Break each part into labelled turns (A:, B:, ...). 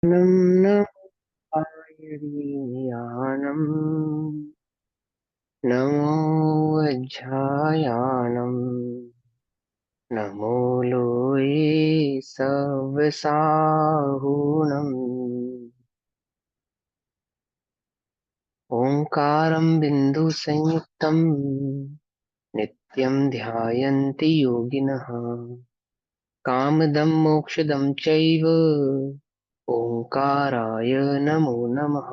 A: नम पायरीयानम नमो वज्रायानम नमो लोये सवसाहुणम् ओंकारं बिंदु संयुक्तं नित्यं ध्यायन्ति योगिनः कामदं मोक्षदं चैव ओंकाराय नमो नमः।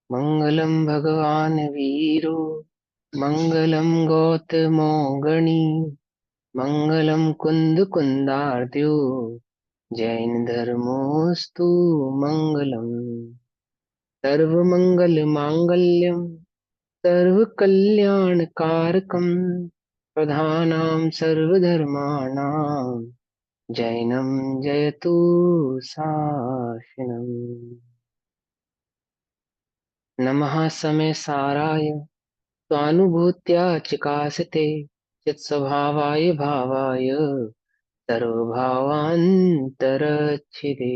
A: मङ्गलं भगवान् वीरो मङ्गलं गौतमो गणी मङ्गलं कुन्दकुन्दार्द्यो जैनधर्मोऽस्तु मङ्गलम्। सर्वमङ्गलमाङ्गल्यं सर्वकल्याणकारकं प्रधानां सर्वधर्माणां जैनं जयतु शासनम्। नमः समय साराय स्वानुभूत्या चिकासते चित्स्वभावाय भावाय सर्वभावान्तरच्छिदे।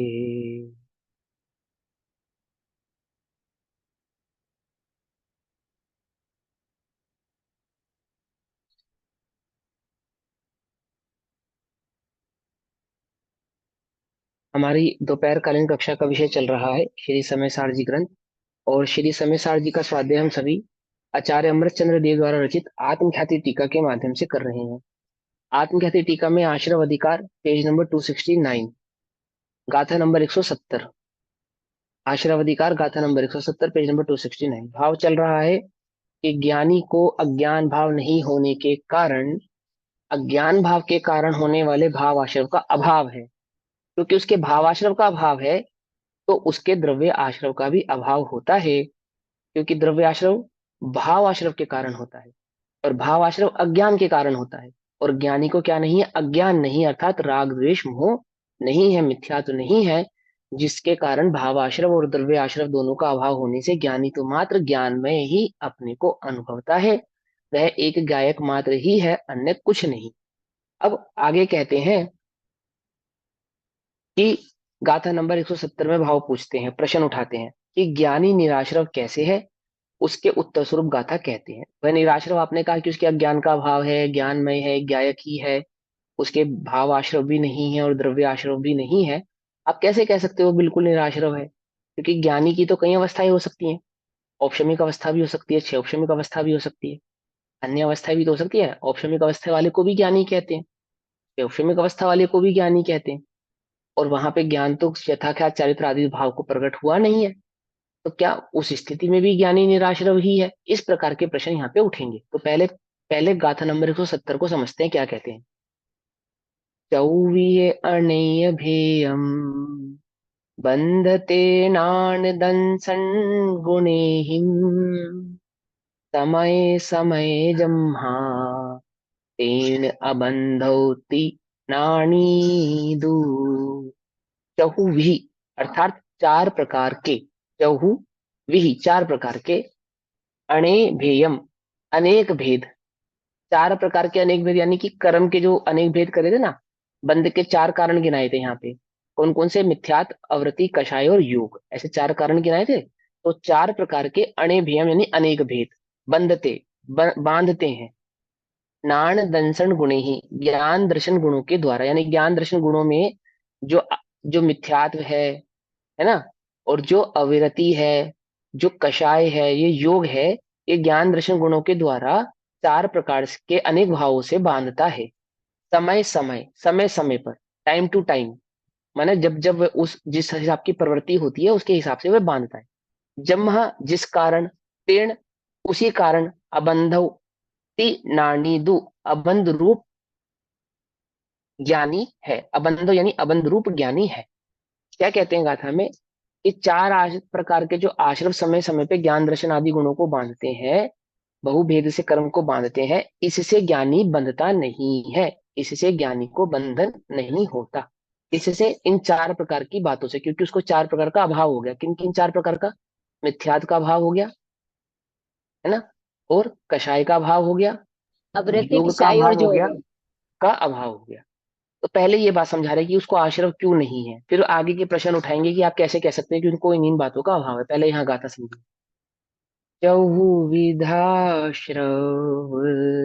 A: हमारी दोपहरकालीन कक्षा का विषय चल रहा है श्री समय सारजी ग्रंथ। और श्री समय सारजी का स्वाध्याय हम सभी आचार्य अमृतचंद्र देव द्वारा रचित आत्मख्याति टीका के माध्यम से कर रहे हैं। आत्मख्याति टीका में आश्रव अधिकार पेज नंबर 269, गाथा नंबर 170। आश्रव अधिकार गाथा नंबर 170 पेज नंबर 269। भाव चल रहा है कि ज्ञानी को अज्ञान भाव नहीं होने के कारण अज्ञान भाव के कारण होने वाले भाव आश्रव का अभाव है। क्योंकि उसके भाव आश्रव का अभाव है तो उसके द्रव्य आश्रव का भी अभाव होता है। क्योंकि द्रव्य आश्रव भाव आश्रव के कारण होता है और भाव आश्रव अज्ञान के कारण होता है। और ज्ञानी को क्या नहीं है? अज्ञान नहीं, अर्थात राग द्वेष मोह नहीं है, मिथ्या तो नहीं है, जिसके कारण भाव आश्रव और द्रव्य आश्रव दोनों का अभाव होने से ज्ञानी तो मात्र ज्ञान में ही अपने को अनुभवता है। वह एक गायक मात्र ही है, अन्य कुछ नहीं। अब आगे कहते हैं कि गाथा नंबर 170 में भाव पूछते हैं, प्रश्न उठाते हैं कि ज्ञानी निराश्रव कैसे है। उसके उत्तर स्वरूप गाथा कहते हैं। वह निराश्रव आपने कहा कि उसके अज्ञान का अभाव है, ज्ञानमय है, गायक ही है, उसके भाव आश्रव भी नहीं है और द्रव्य आश्रव भी नहीं है। आप कैसे कह सकते हो बिल्कुल निराश्रव है? क्योंकि ज्ञानी की तो कई अवस्थाएं हो सकती हैं। औपशमिक अवस्था भी हो सकती है, छह औपशमिक अवस्था भी हो सकती है, अन्य अवस्थाएं भी तो हो सकती है। औपशमिक अवस्था वाले को भी ज्ञानी कहते हैं, औपशमिक अवस्था वाले को भी ज्ञानी कहते हैं। और वहां पे ज्ञान तो यथाख्यात चारित्र आदि भाव को प्रकट हुआ नहीं है, तो क्या उस स्थिति में भी ज्ञानी निराश्रव ही है? इस प्रकार के प्रश्न यहाँ पे उठेंगे। तो पहले पहले गाथा नंबर 170 को समझते हैं क्या कहते हैं। चौवीय अणेय भेयम बंधते नाणदंसन गुणेहिम समय समय जम्हा तेन अबंधौति नाणी दू। चहुविहि अर्थात चार प्रकार के, चहु विहि चार प्रकार के, अणे भेयम अनेक भेद, चार प्रकार के अनेक भेद यानी कि कर्म के जो अनेक भेद करे थे ना, बंध के चार कारण गिनाए थे यहाँ पे। कौन कौन से? मिथ्यात, अवृत्ति, कषाय और योग, ऐसे चार कारण गिनाए थे। तो चार प्रकार के अणे भेयम यानी अनेक भेद बंधते बांधते हैं। नाण दंसन गुणे ही ज्ञान दर्शन गुणों के द्वारा, यानी ज्ञान दर्शन गुणों में जो जो मिथ्यात्व है ना, और जो अविरति है, जो कषाय है, ये योग है, ये ज्ञान दर्शन गुणों के द्वारा चार प्रकार के अनेक भावों से बांधता है। समय समय समय समय पर, टाइम टू टाइम, माने जब जब वह उस जिस हिसाब की प्रवृत्ति होती है उसके हिसाब से वह बांधता है। जम्हा जिस कारण, तेण उसी कारण, अबंधव ती नानी दु अबंध रूप ज्ञानी है। अबंधव यानी अबंध रूप ज्ञानी है। क्या कहते हैं गाथा में कि चार प्रकार के जो आश्रम समय समय पे ज्ञान दर्शन आदि गुणों को बांधते हैं, बहुभेद से कर्म को बांधते हैं, इससे ज्ञानी बंधता नहीं है, इससे ज्ञानी को बंधन नहीं होता। इससे इन चार प्रकार की बातों से, क्योंकि उसको चार प्रकार का अभाव हो गया। किन किन चार प्रकार का? मिथ्यात्व का अभाव हो गया, है ना, और कषाय का अभाव हो गया,
B: अवृत्ति
A: योग का
B: कसाई और
A: अभाव हो गया,
B: जोग।
A: का अभाव हो गया। तो पहले ये बात समझा रहे कि उसको आश्रव क्यों नहीं है, फिर आगे के प्रश्न उठाएंगे कि आप कैसे कह सकते हैं कि उनको इन बातों का अभाव है। पहले यहाँ गाथा समझिए। चहुविधाश्रव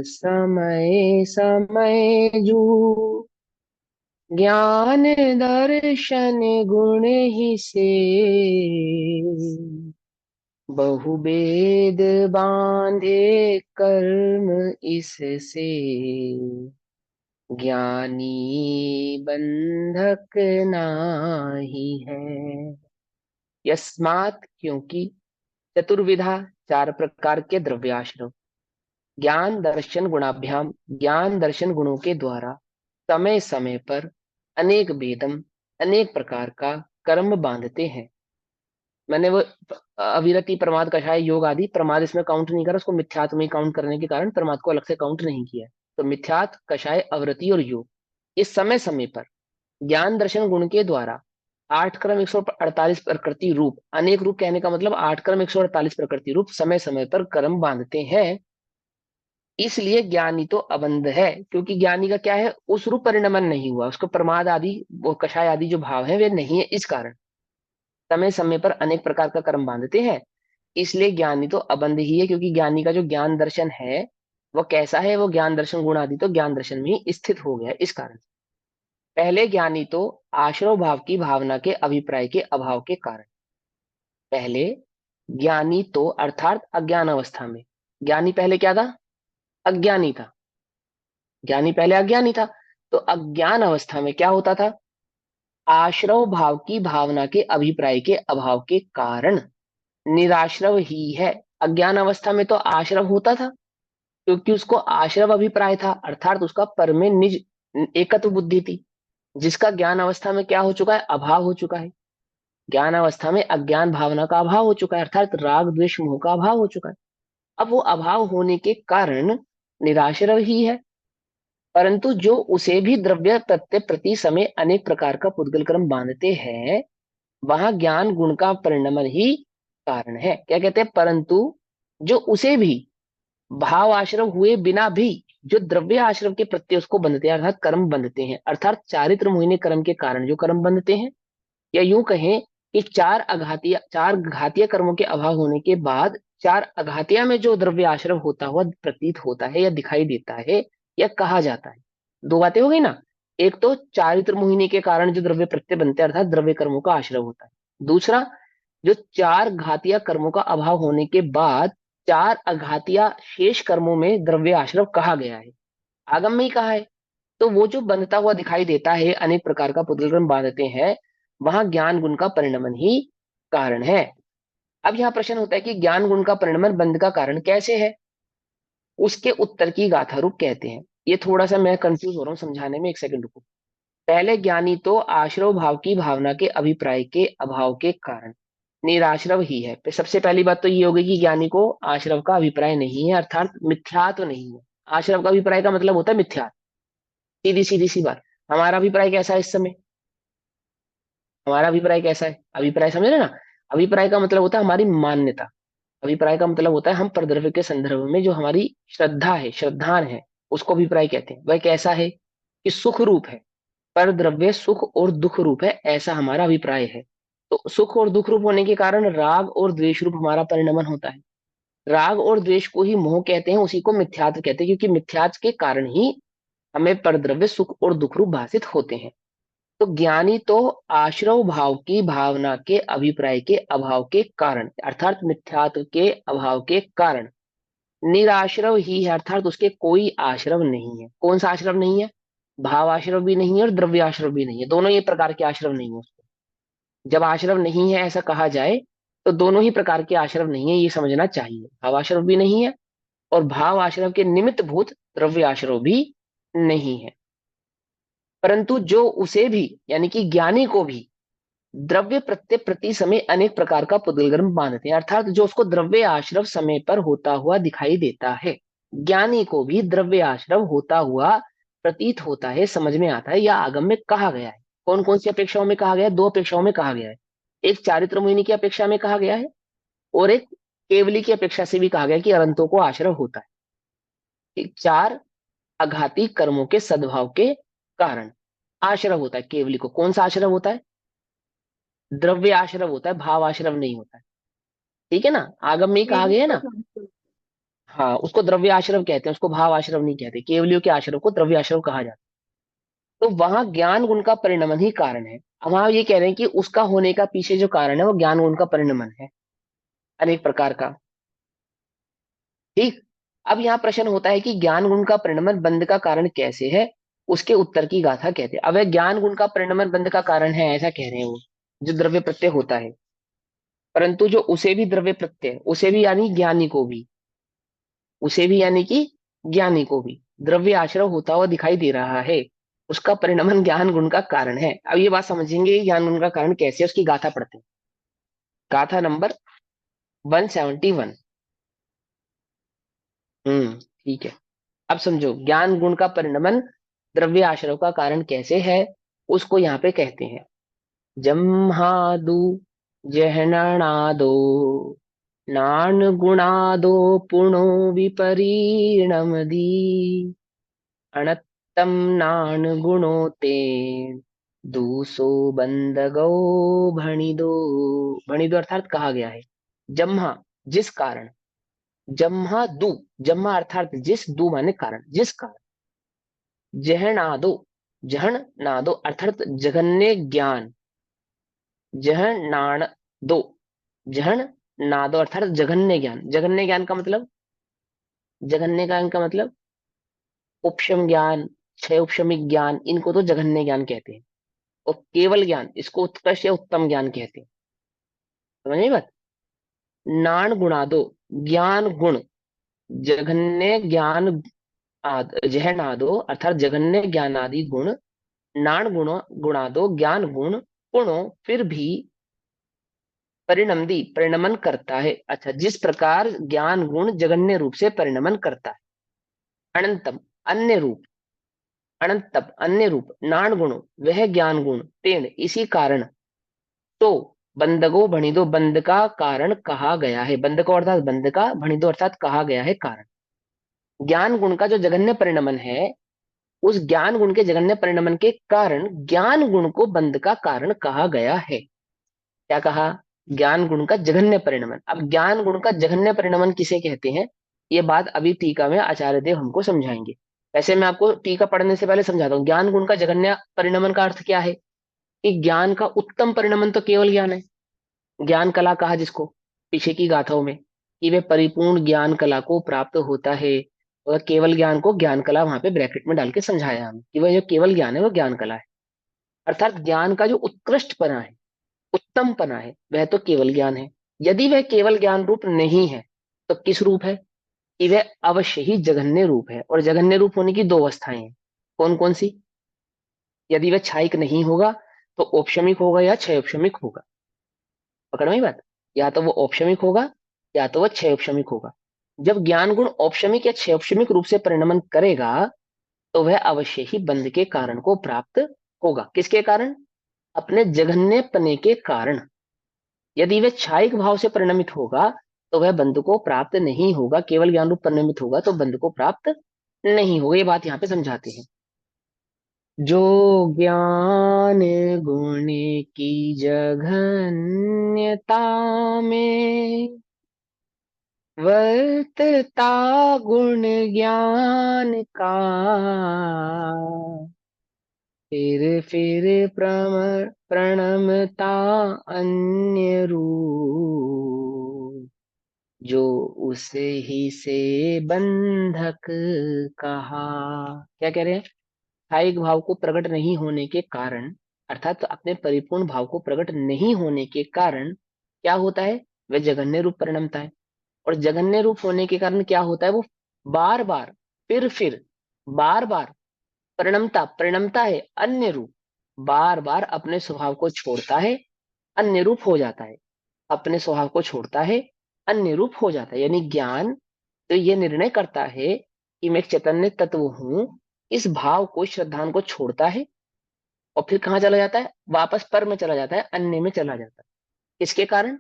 A: समय समय जू, ज्ञान दर्शन गुण ही से, बहुवेद बांधे कर्म इससे, ज्ञानी बंधक नाही है। यस्मात् क्योंकि, चतुर्विधा चार प्रकार के द्रव्याश्रम, ज्ञान दर्शन गुणाभ्याम ज्ञान दर्शन गुणों के द्वारा, समय समय पर, अनेक भेदम अनेक प्रकार का कर्म बांधते हैं। मैंने वो अविरति प्रमाद कषाय योग आदि प्रमाद इसमें काउंट नहीं करा, उसको मिथ्यात्व में काउंट करने के कारण प्रमाद को अलग से काउंट नहीं किया है। तो मिथ्यात कषाय अवरति और योग, इस समय समय पर ज्ञान दर्शन गुण के द्वारा आठ क्रम 148 प्रकृति रूप, अनेक रूप कहने का मतलब आठ क्रम 148 प्रकृति रूप समय समय पर कर्म बांधते हैं। इसलिए ज्ञानी तो अबंध है, क्योंकि ज्ञानी का क्या है, उस रूप परिणमन नहीं हुआ, उसको प्रमाद आदि वो कषाय आदि जो भाव है वे नहीं है, इस कारण समय समय पर अनेक प्रकार का कर्म बांधते हैं। इसलिए ज्ञानी तो अबंध ही है, क्योंकि ज्ञानी का जो ज्ञान दर्शन है वो कैसा है, वो ज्ञान दर्शन गुण आदि तो ज्ञान दर्शन में ही स्थित हो गया, इस कारण। पहले ज्ञानी तो आश्रव भाव की भावना के अभिप्राय के अभाव के कारण, पहले ज्ञानी तो अर्थात अज्ञान अवस्था में, ज्ञानी पहले क्या था, अज्ञानी था, ज्ञानी पहले अज्ञानी था। तो अज्ञान अवस्था में क्या होता था, आश्रव भाव की भावना के अभिप्राय के अभाव के कारण निराश्रव ही है। अज्ञान अवस्था में तो आश्रव होता था, क्योंकि उसको आश्रव अभिप्राय था, अर्थात उसका पर में निज एकत्व बुद्धि थी, जिसका ज्ञान अवस्था में क्या हो चुका है, अभाव हो चुका है। ज्ञान अवस्था में अज्ञान भावना का अभाव हो चुका है, अर्थात राग द्वेष मोह का अभाव हो चुका है। अब वो अभाव होने के कारण निराश्रव ही है, परंतु जो उसे भी द्रव्य प्रत्यय प्रति समय अनेक प्रकार का पुद्गल क्रम बांधते हैं, वहां ज्ञान गुण का परिणमन ही कारण है। क्या कहते हैं, परंतु जो उसे भी भाव आश्रम हुए बिना भी जो द्रव्य आश्रम के प्रत्यय उसको बंधते हैं, अर्थात कर्म बंधते हैं, अर्थात चारित्र मोहिनी कर्म के कारण जो कर्म बंधते हैं, या यूं कहें कि चार घातीय कर्मों के अभाव होने के बाद चार अघातिया में जो द्रव्य आश्रम होता हुआ प्रतीत होता है या दिखाई देता है या कहा जाता है, दो बातें हो गई ना। एक तो चारित्र मोहिनी के कारण जो द्रव्य प्रत्यय बनते हैं, अर्थात द्रव्य कर्मों का आश्रय होता है। दूसरा, जो चार घातिया कर्मों का अभाव होने के बाद चार अघातिया शेष कर्मों में द्रव्य आश्रव कहा गया है, आगम में ही कहा है। तो वो जो बनता हुआ दिखाई देता है, अनेक प्रकार का पुद्गल बांधते हैं, वहां ज्ञान गुण का परिणमन ही कारण है। अब यहाँ प्रश्न होता है कि ज्ञान गुण का परिणमन बंध का कारण कैसे है, उसके उत्तर की गाथा रूप कहते हैं। ये थोड़ा सा मैं कंफ्यूज हो रहा हूँ समझाने में, एक सेकंड रुको। पहले ज्ञानी तो आश्रव भाव की भावना के अभिप्राय के अभाव के कारण निराश्रव ही है। सबसे पहली बात तो ये होगी कि ज्ञानी को आश्रव का अभिप्राय नहीं है, अर्थात मिथ्या तो नहीं है। आश्रव का अभिप्राय का मतलब होता है मिथ्या, सीधी सीधी सी बात। हमारा अभिप्राय कैसा है इस समय, हमारा अभिप्राय कैसा है, अभिप्राय समझ रहे ना। अभिप्राय का मतलब होता है हमारी मान्यता, अभिप्राय का मतलब होता है हम परद्रव्य के संदर्भ में जो हमारी श्रद्धा है, श्रद्धान है, उसको अभिप्राय कहते हैं। वह कैसा है कि सुख रूप है, पर द्रव्य सुख और दुख रूप है, ऐसा हमारा अभिप्राय है। तो सुख और दुख रूप होने के कारण राग और द्वेष रूप हमारा परिणमन होता है। राग और द्वेष को ही मोह कहते हैं, उसी को मिथ्यात्व कहते हैं, क्योंकि मिथ्यात्व के कारण ही हमें परद्रव्य सुख और दुख रूप भाषित होते हैं। तो ज्ञानी तो आश्रव भाव की भावना के अभिप्राय के अभाव के कारण, अर्थात मिथ्यात्व के अभाव के कारण निराश्रव ही है, अर्थात उसके कोई आश्रव नहीं है। कौन सा आश्रव नहीं है, भाव आश्रव भी नहीं है और द्रव्य आश्रव भी नहीं है, दोनों ही प्रकार के आश्रव नहीं है उसको। जब आश्रव नहीं है ऐसा कहा जाए तो दोनों ही प्रकार के आश्रव नहीं है, ये समझना चाहिए। भाव आश्रव भी नहीं है और भाव आश्रव के निमित्त भूत द्रव्य आश्रव भी नहीं है। परंतु जो उसे भी यानी कि ज्ञानी को भी द्रव्य प्रत्यय प्रति समय अनेक प्रकार का पुद्गल मानते हैं, अर्थात जो उसको द्रव्य आश्रव समय पर होता हुआ दिखाई देता है, ज्ञानी को भी द्रव्य आश्रव होता हुआ प्रतीत होता है, समझ में आता है या आगम में कहा गया है। कौन कौन सी अपेक्षाओं में कहा गया है, दो अपेक्षाओं में कहा गया है। एक चारित्र मोहिनी की अपेक्षा में कहा गया है और एक केवली की अपेक्षा से भी कहा गया है कि अनंतों को आश्रव होता है, कि चार अघाती कर्मों के सद्भाव के कारण। आश्रव होता है केवली को। कौन सा आश्रव होता है? द्रव्य आश्रव होता है, भाव आश्रव नहीं होता है। ठीक है ना, आगम में ही कहा
B: केवल
A: गया है
B: को
A: ना।
B: समझते हैं।
A: हाँ, उसको द्रव्य आश्रव कहते हैं, उसको भाव आश्रव नहीं कहते। केवलियों के आश्रव को द्रव्य आश्रव कहा जाता है। तो वहां ज्ञान गुण का परिणमन ही कारण है। अब हम ये कह रहे हैं कि उसका होने का पीछे जो कारण है वो ज्ञान गुण का परिणमन है, अनेक प्रकार का। ठीक। अब यहाँ प्रश्न होता है कि ज्ञान गुण का परिणमन बंध का कारण कैसे है, उसके उत्तर की गाथा कहते हैं। अब वह ज्ञान गुण का परिणमन बंध का कारण है ऐसा कह रहे हैं वो, जो द्रव्य प्रत्यय होता है। परंतु जो उसे भी द्रव्य प्रत्यय, उसे भी यानी ज्ञानी को भी, उसे भी यानी कि ज्ञानी को भी द्रव्य आश्रव होता हुआ दिखाई दे रहा है, उसका परिणमन ज्ञान गुण का कारण है। अब ये बात समझेंगे कि ज्ञान गुण का कारण कैसे है, उसकी गाथा पढ़ते हैं। गाथा नंबर 171। ठीक है। अब समझो, ज्ञान गुण का परिणमन द्रव्य आश्रव का कारण कैसे है, उसको यहाँ पे कहते हैं। जम्हादु जहननादो नान गुणादो पुणो विपरीणमदी अणत्तम नान गुणो तेन दूसो बंदगो भणिदो। भणिदो अर्थात कहा गया है। जम्हा जिस कारण, जम्हा दु, जम्हा अर्थात जिस, दु माने कारण, जिस कारण। जहनादो, जहन नादो अर्थात जघन्य ज्ञान, जहन नाण दो, जहन नादो अर्थात जघन्य ज्ञान। जघन्य ज्ञान का मतलब, जघन्य ज्ञान का मतलब उपशम ज्ञान, छह उपशमिक ज्ञान, इनको तो जघन्य ज्ञान कहते हैं। और केवल ज्ञान, इसको उत्कृष्ट या उत्तम ज्ञान कहते हैं। समझ में बात। नाण गुणादो, ज्ञान गुण, जघन्य ज्ञान जहन आदो अर्थात जघन्य ज्ञान आदि गुण, नाण गुणो गुणादो ज्ञान गुण, गुणों फिर भी परिणमदी परिणमन करता है। अच्छा, जिस प्रकार ज्ञान गुण जघन्य रूप से परिणमन करता है। अनंतम अन्य रूप, अनंतम अन्य रूप, नाण गुणो वह ज्ञान गुण, तेण इसी कारण, तो बंदगो भणिदो बंद का कारण कहा गया है। बंद को अर्थात बंद का, भणिदो अर्थात कहा गया है कारण। ज्ञान गुण का जो जघन्य परिणमन है, उस ज्ञान गुण के जघन्य परिणमन के कारण ज्ञान गुण को बंद का कारण कहा गया है। क्या कहा? ज्ञान गुण का जघन्य परिणमन। अब ज्ञान गुण का जघन्य परिणमन किसे कहते हैं, ये बात अभी टीका में आचार्य देव हमको समझाएंगे। वैसे मैं आपको टीका पढ़ने से पहले समझाता हूँ, ज्ञान गुण का जघन्य परिणमन का अर्थ क्या है। कि ज्ञान का उत्तम परिणमन तो केवल ज्ञान है। ज्ञान कला कहा जिसको पीछे की गाथाओं में, कि वे परिपूर्ण ज्ञान कला को प्राप्त होता है। और केवल ज्ञान को ज्ञान कला वहां पे ब्रैकेट में डाल के समझाया हम, कि वह जो केवल ज्ञान है वो ज्ञान कला है। अर्थात ज्ञान का जो उत्कृष्ट पना है, उत्तम पना है, वह तो केवल ज्ञान है। यदि वह केवल ज्ञान रूप नहीं है, तो किस रूप है? कि वह अवश्य ही जघन्य रूप है। और जघन्य रूप होने की दो अवस्थाएं हैं। कौन कौन सी? यदि वह छायिक नहीं होगा तो औपशमिक होगा या क्षय औपशमिक होगा। पकड़ में ही बात। या तो वो औपशमिक होगा या तो वह क्षय औपशमिक होगा। जब ज्ञान गुण औपशमिक या क्षय औपशमिक रूप से परिणमन करेगा, तो वह अवश्य ही बंध के कारण को प्राप्त होगा। किसके कारण? अपने जघन्यपने के कारण। यदि वह क्षायिक भाव से परिणमित होगा, तो वह बंध को प्राप्त नहीं होगा। केवल ज्ञान रूप परिणमित होगा तो बंध को प्राप्त नहीं होगा। ये बात यहाँ पे समझाते हैं। जो ज्ञान गुण की जघन्यता में वर्तता गुण ज्ञान का, फिर प्रणमता अन्य रूप, जो उसे ही से बंधक कहा। क्या कह रहे हैं? स्थायिक भाव को प्रकट नहीं होने के कारण, अर्थात तो अपने परिपूर्ण भाव को प्रकट नहीं होने के कारण क्या होता है? वह जघन्य रूप परिणमता है। और जघन्य रूप होने के कारण क्या होता है? वो बार बार, फिर बार बार परिणमता, परिणमता है अन्य रूप, बार बार अपने स्वभाव को छोड़ता है, अन्य रूप हो जाता है। अपने स्वभाव को छोड़ता है, अन्य रूप हो जाता है। यानी ज्ञान तो ये निर्णय करता है कि मैं एक चैतन्य तत्व हूं, इस भाव को, श्रद्धान को छोड़ता है, और फिर कहाँ चला जाता है? वापस पर में चला जाता है, अन्य में चला जाता है। किसके कारण?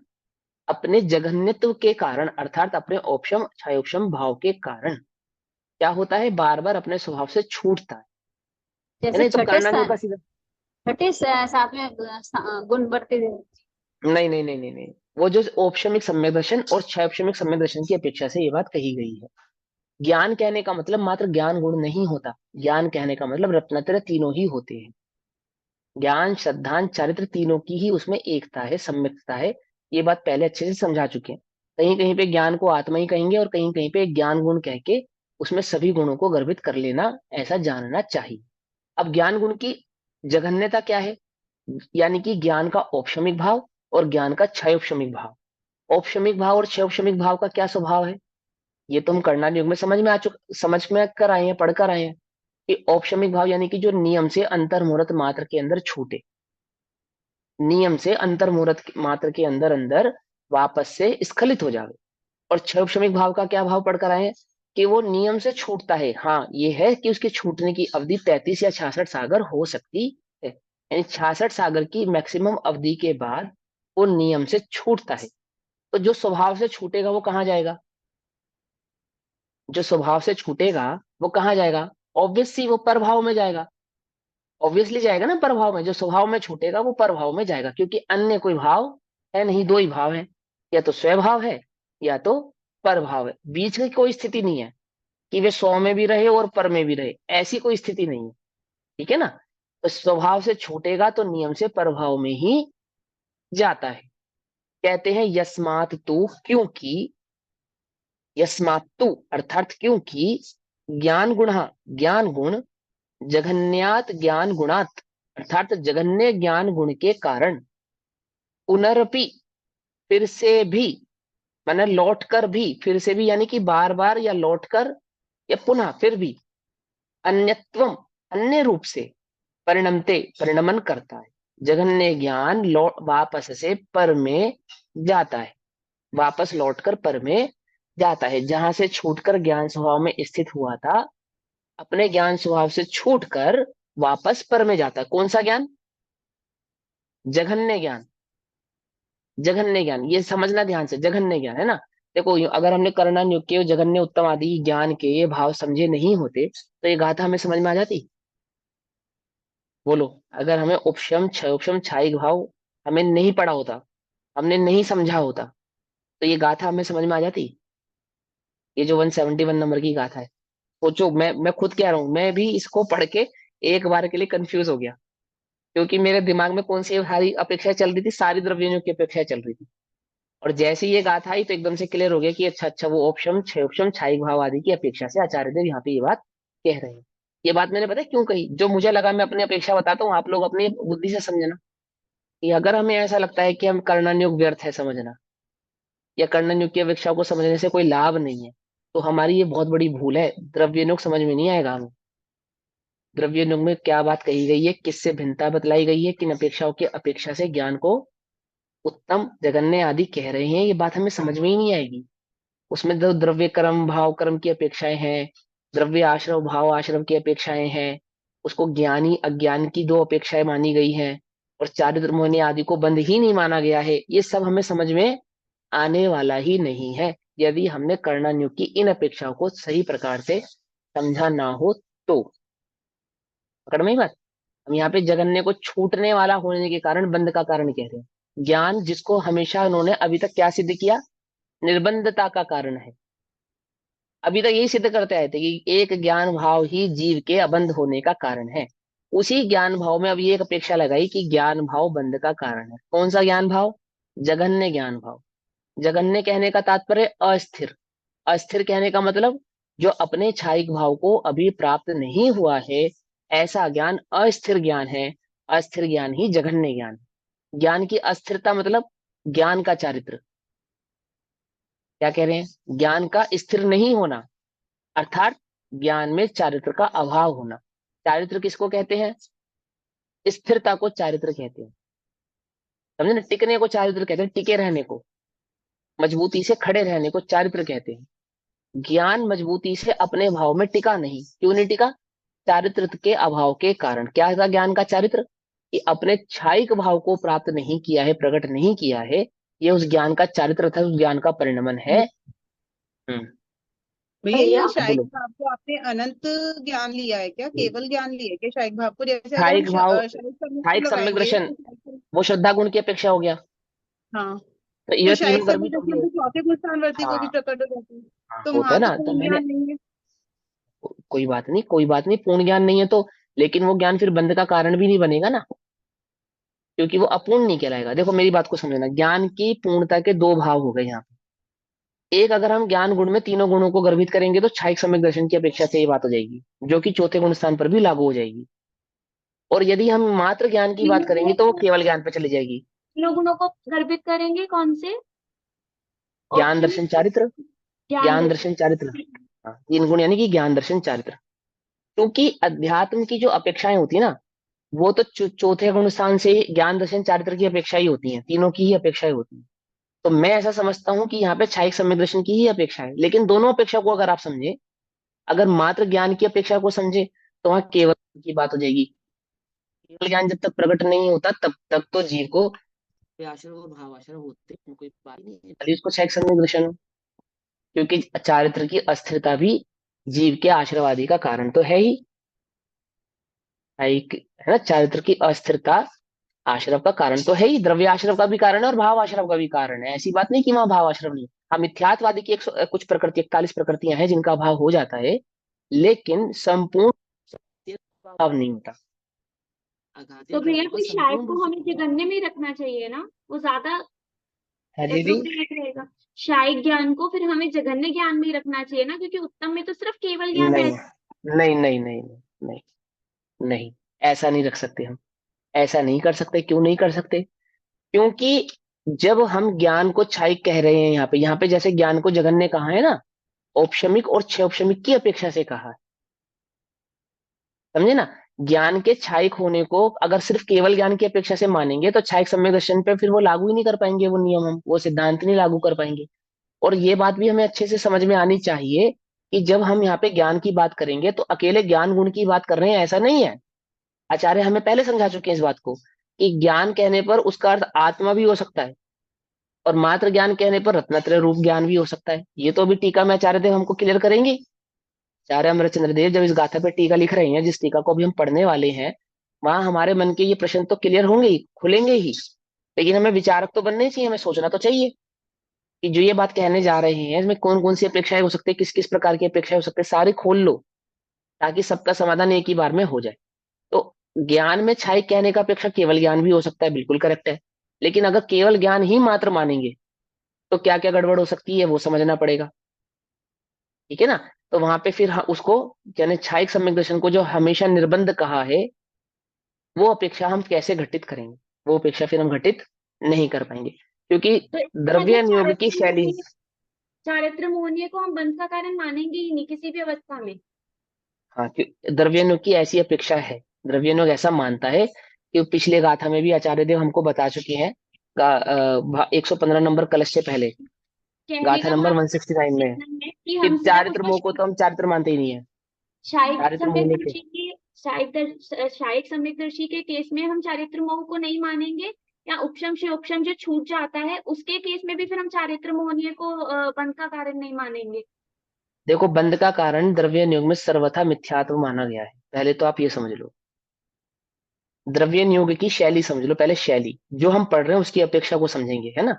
A: अपने जघन्यत्व के कारण, अर्थात अपने औपशम क्षयोपशम भाव के कारण क्या होता है? बार बार अपने स्वभाव से छूटता है।
B: जैसे
A: नहीं तो
B: छठे
A: करना जो
B: स्थान,
A: का सीधा।
B: छठे साथ में गुण बढ़ते
A: नहीं नहीं नहीं नहीं नहीं, वो जो औपशमिक सम्यक दर्शन और क्षैपशमिक सम्यक दर्शन की अपेक्षा से ये बात कही गई है। ज्ञान कहने का मतलब मात्र ज्ञान गुण नहीं होता, ज्ञान कहने का मतलब रत्नत्रय तीनों ही होते हैं। ज्ञान श्रद्धान चारित्र तीनों की ही उसमें एकता है, सम्यकता है। ये बात पहले अच्छे से समझा चुके हैं। कहीं कहीं पे ज्ञान को आत्मा ही कहेंगे और कहीं कहीं पे ज्ञान गुण कह के उसमें सभी गुणों को गर्भित कर लेना, ऐसा जानना चाहिए। अब ज्ञान गुण की जघन्यता क्या है? यानी कि ज्ञान का औपशमिक भाव और ज्ञान का क्षयोपशमिक भाव। औपशमिक भाव और क्षयोपशमिक भाव का क्या स्वभाव है? ये तो हम करना युग में समझ में कर आए हैं, पढ़ कर आए हैं कि औपशमिक भाव यानी कि जो नियम से अंतर्मुहूर्त मात्र के अंदर छूटे, नियम से अंतर्मुहूर्त मात्र के अंदर अंदर वापस से स्खलित हो जावे। और क्षोभशमिक भाव का क्या भाव पढ़कर आए हैं? कि वो नियम से छूटता है, हाँ ये है कि उसके छूटने की अवधि 35 या 66 सागर हो सकती है, यानी 66 सागर की मैक्सिमम अवधि के बाद वो नियम से छूटता है। तो जो स्वभाव से छूटेगा वो कहाँ जाएगा? जो स्वभाव से छूटेगा वो कहाँ जाएगा? ऑब्वियसली वो परभाव में जाएगा। ऑब्वियसली जाएगा ना परभाव में। जो स्वभाव में छूटेगा वो परभाव में जाएगा, क्योंकि अन्य कोई भाव है नहीं, दो ही भाव है, या तो स्वभाव है या तो परभाव है। बीच की कोई स्थिति नहीं है कि वे स्व में भी रहे और पर में भी रहे, ऐसी कोई स्थिति नहीं है। ठीक है ना? तो स्वभाव से छूटेगा तो नियम से परभाव में ही जाता है। कहते हैं यस्मात तू, क्योंकि, यस्मात तू अर्थात क्योंकि, ज्ञान गुण, ज्ञान गुण, जघन्यात ज्ञान गुणात अर्थात जघन्य ज्ञान गुण के कारण, पुनरपि फिर से भी, माने लौट कर भी, फिर से भी यानी कि बार बार या लौट कर या पुनः फिर भी, अन्यत्वम अन्य रूप से, परिणमते परिणमन करता है। जघन्य ज्ञान लौट वापस से पर में जाता है, वापस लौटकर पर में जाता है। जहां से छूटकर ज्ञान स्वभाव में स्थित हुआ था, अपने ज्ञान स्वभाव से छूटकर वापस पर में जाता है। कौन सा ज्ञान? जघन्य ज्ञान। जघन्य ज्ञान ये समझना ध्यान से, जघन्य ज्ञान है ना। देखो अगर हमने कर्णन जघन्य उत्तम आदि ज्ञान के ये भाव समझे नहीं होते तो ये गाथा हमें समझ में आ जाती? बोलो। अगर हमें उपशम क्षयोपशम छाई भाव हमें नहीं पढ़ा होता, हमने नहीं समझा होता, तो ये गाथा हमें समझ में आ जाती? ये जो 171 नंबर की गाथा है, सोचो। मैं खुद कह रहा हूं, मैं भी इसको पढ़ के एक बार के लिए कंफ्यूज हो गया, क्योंकि मेरे दिमाग में कौन सी सारी अपेक्षा चल रही थी? सारी द्रव्यों की अपेक्षा चल रही थी। और जैसे ही ये गाथा आई तो एकदम से क्लियर हो गया कि अच्छा अच्छा, वो ऑप्शन छह ऑप्शन छाई भाव आदि की अपेक्षा से आचार्य देव यहाँ पे ये बात कह रहे हैं। ये बात मैंने पता है क्यों कही? जो मुझे लगा मैं अपनी अपेक्षा बताता हूँ, आप लोग अपनी बुद्धि से समझना। कि अगर हमें ऐसा लगता है कि हम कर्णन व्यर्थ है समझना, या कर्णन की अपेक्षा को समझने से कोई लाभ नहीं है, तो हमारी ये बहुत बड़ी भूल है। द्रव्यनुग समझ में नहीं आएगा हमें। द्रव्यनुग में क्या बात कही गई है, किससे भिन्नता बतलाई गई है, किन अपेक्षाओं की अपेक्षा से ज्ञान को उत्तम जगन्य आदि कह रहे हैं, ये बात हमें समझ में ही नहीं आएगी। उसमें तो द्रव्य कर्म भाव कर्म की अपेक्षाएं हैं, द्रव्य आश्रव भाव आश्रव की अपेक्षाएं हैं, उसको ज्ञानी अज्ञान की दो अपेक्षाएं मानी गई हैं, और चारित्र मोहिनी आदि को बंद ही नहीं माना गया है। ये सब हमें समझ में आने वाला ही नहीं है यदि हमने कर्णान्यु की इन अपेक्षाओं को सही प्रकार से समझा ना हो तो। पकड़ में ही बात। हम यहाँ पे जगन्य को छूटने वाला होने के कारण बंद का कारण कह रहे हैं। ज्ञान जिसको हमेशा उन्होंने अभी तक क्या सिद्ध किया? निर्बंधता का कारण है। अभी तक यही सिद्ध करते आए थे कि एक ज्ञान भाव ही जीव के अबंध होने का कारण है। उसी ज्ञान भाव में अब ये एक अपेक्षा लगाई कि ज्ञान भाव बंध का कारण है। कौन सा ज्ञान भाव? जघन्य ज्ञान भाव। जघन्य कहने का तात्पर्य अस्थिर। अस्थिर कहने का मतलब जो अपने छायिक भाव को अभी प्राप्त नहीं हुआ है, ऐसा ज्ञान अस्थिर ज्ञान है। अस्थिर ज्ञान ही जघन्य ज्ञान। ज्ञान की अस्थिरता मतलब ज्ञान का चारित्र। क्या कह रहे हैं? ज्ञान का स्थिर नहीं होना, अर्थात ज्ञान में चारित्र का अभाव होना। चारित्र किसको कहते हैं? स्थिरता को चारित्र कहते हैं। समझे ना? टिकने को चारित्र कहते हैं, टिके रहने को, मजबूती से खड़े रहने को चारित्र कहते हैं। ज्ञान मजबूती से अपने भाव में टिका नहीं। क्यों नहीं टिका? चारित्र के अभाव के कारण। क्या था ज्ञान का चारित्र? कि अपने छायिक भाव को प्राप्त नहीं किया है, प्रकट नहीं किया है। ये उस ज्ञान का चारित्र था, उस ज्ञान का परिणमन है। हम्म
C: भैया
B: भैया
C: ये शायक
A: बोलो।
C: भाव को आपने अनंत ज्ञान लिया है क्या, केवल ज्ञान लिया है क्या शायक भाव को? जैसे अगर हम
A: छायिक भाव,
C: शायक सम्यक को
A: छायिक सम्यक
C: लगाएंगे
A: दर्शन,
C: तो
A: वो श्रद्धा गुण की अपेक्षा हो गया।
C: हाँ,
A: तो
C: तो
A: ये
C: शायक
A: तीनों कर्म
C: सम्यक
A: भी
C: दर्शन
A: कम्प्लीट।
C: तो चौथे गुण स्थानवर्ती को भी
A: हाँ
C: प्रकट हो जाते हैं।
A: हाँ,
C: तो
A: होता
C: वहां
A: है
C: तो
A: ना, तो
C: पूर्ण
A: मैंने,
C: ज्ञान नहीं है।
A: कोई बात नहीं, कोई बात नहीं, पूर्ण ज्ञान नहीं है तो, लेकिन वो ज्ञान फिर बंध का कारण भी नहीं बनेगा ना, क्योंकि वो अपूर्ण नहीं कहलाएगा। देखो मेरी बात को समझना, ज्ञान की पूर्णता के दो भाव हो गए यहाँ पे। एक, अगर हम ज्ञान गुण में तीनों गुणों को गर्भित करेंगे तो छायिक सम्यक दर्शन की अपेक्षा से ये बात हो जाएगी, जो कि चौथे गुण स्थान पर भी लागू हो जाएगी। और यदि हम मात्र ज्ञान की बात
B: तीनों
A: करेंगे
B: गुणों
A: तो वो
B: को
A: केवल ज्ञान पे चली जाएगी।
B: तीनों गुणों को गर्भित करेंगे कौन से
A: ज्ञान
B: ऑप्शन?
A: दर्शन चारित्र,
B: ज्ञान
A: ज्ञान
B: दर्शन।
A: दर्शन चारित्र। हाँ, तीन गुण यानी कि ज्ञान दर्शन चारित्र। क्योंकि अध्यात्म की जो अपेक्षाएं होती है ना, वो तो चौथे गुण स्थान से ही ज्ञान दर्शन चारित्र की अपेक्षा ही होती है, तीनों की ही अपेक्षाएं होती है। तो मैं ऐसा समझता हूँ कि यहाँ पे छायिक सम्यक दर्शन की ही अपेक्षा है, लेकिन दोनों अपेक्षा को अगर आप समझे, अगर मात्र ज्ञान की अपेक्षा को समझे तो वहां केवल की बात हो जाएगी। केवल ज्ञान जब तक प्रकट नहीं होता तब तक तो जीव को आश्रव और भाव आश्रव होते हैं, कोई बात ही नहीं है, भले उसको छायिक सम्यक दर्शन हो। क्योंकि चारित्र की अस्थिरता भी जीव के आश्रवादी का कारण तो है ही। एक है ना, चारित्र की अस्थिरता आश्रव का कारण तो है ही, द्रव्य आश्रव का भी कारण है और भाव आश्रव का भी कारण है। ऐसी बात नहीं कि वहां भाव आश्रव नहीं। हाँ, मिथ्यात्वादी की कुछ प्रकृति, 41 प्रकृतियां हैं जिनका भाव हो जाता है, लेकिन संपूर्ण सत्य का भाव नहीं होता। अघाते
B: तो भैया
A: कर्म पर
B: फिर शायद
A: संपूर्ण
B: को
A: रूप से
B: हमें
A: प्रभाव।
B: जगन्य में ही रखना चाहिए ना, वो ज्यादा
A: है दीदी।
B: एप्रोप्रिएट रहेगा। शायद ज्ञान को फिर हमें जगन्य ज्ञान में ही रखना चाहिए ना, क्योंकि उत्तम में तो सिर्फ केवल ज्ञान
A: नहीं
B: रहता
A: नहीं नहीं नहीं नहीं, नहीं, ऐसा नहीं रख सकते हम। ऐसा नहीं कर सकते, क्यों नहीं कर सकते? क्योंकि जब हम ज्ञान को छायिक कह रहे हैं यहाँ पे जैसे ज्ञान को जगन्य कहा है ना, औपशमिक और क्षौपशमिक की अपेक्षा से कहा है। समझे ना? ज्ञान के छायिक होने को अगर सिर्फ केवल ज्ञान की अपेक्षा से मानेंगे तो छायिक सम्यक दर्शन पे फिर वो लागू ही नहीं कर पाएंगे, वो नियम हम वो सिद्धांत नहीं लागू कर पाएंगे। और ये बात भी हमें अच्छे से समझ में आनी चाहिए कि जब हम यहाँ पे ज्ञान की बात करेंगे तो अकेले ज्ञान गुण की बात कर रहे हैं ऐसा नहीं है। आचार्य हमें पहले समझा चुके हैं इस बात को कि ज्ञान कहने पर उसका अर्थ आत्मा भी हो सकता है, और मात्र ज्ञान कहने पर रत्नत्रय रूप ज्ञान भी हो सकता है। ये तो अभी टीका में आचार्य देव हमको क्लियर करेंगे। आचार्य अमरचंद्र देव जब इस गाथा पे टीका लिख रहे हैं, जिस टीका को अभी हम पढ़ने वाले हैं, वहां हमारे मन के ये प्रश्न तो क्लियर होंगे ही, खुलेंगे ही। लेकिन हमें विचारक तो बनने चाहिए, हमें सोचना तो चाहिए कि जो ये बात कहने जा रहे हैं इसमें कौन कौन सी अपेक्षाएं हो सकती है, किस किस प्रकार की अपेक्षाएं हो सकती है, सारे खोल लो, ताकि सबका समाधान एक ही बार में हो जाए। तो ज्ञान में छाई कहने का अपेक्षा केवल ज्ञान भी हो सकता है, बिल्कुल करेक्ट है। लेकिन अगर केवल ज्ञान ही मात्र मानेंगे तो क्या क्या गड़बड़ हो सकती है वो समझना पड़ेगा। ठीक है ना? तो वहां पे फिर उसको, यानी छायिक सम्यक दर्शन को जो हमेशा निर्बंध कहा है, वो अपेक्षा हम कैसे घटित करेंगे? वो अपेक्षा फिर हम घटित नहीं कर पाएंगे, क्योंकि
B: तो इसका मतलब
A: द्रव्य नियोग की शैली।
B: चारित्र मोहनीय को हम बंध का कारण मानेंगे ही नहीं किसी भी अवस्था में।
A: हाँ, द्रव्य नियोग की ऐसी अपेक्षा है, द्रव्य नियोग ऐसा मानता है कि पिछले गाथा में भी आचार्य देव हमको बता चुके हैं, 115 नंबर कलश से पहले,
B: कहने
A: गाथा
B: का
A: नंबर
B: भाव
A: 169 में,
B: इतना है कि
A: कि
B: हम सिर्फ
A: चारित्र
B: उसको
A: मोह को तो हम चारित्र मानते ही नहीं है।
B: शायिक
A: चारित्र मोह
B: सम्यक
A: नहीं थे।
B: दर्शी के शायिक सम्यक दर्शी के केस में हम चारित्र मोह को नहीं मानेंगे, या उपशम से उपशम जो छूट जाता है उसके केस में भी फिर हम चारित्र मोहनीय को बंध का कारण नहीं मानेंगे।
A: देखो, बंध का कारण द्रव्य नियोग में सर्वथा मिथ्यात्व माना गया है, पहले तो आप ये समझ लो। द्रव्य नियोग की शैली समझ लो पहले, शैली जो हम पढ़ रहे हैं उसकी अपेक्षा को समझेंगे, है ना?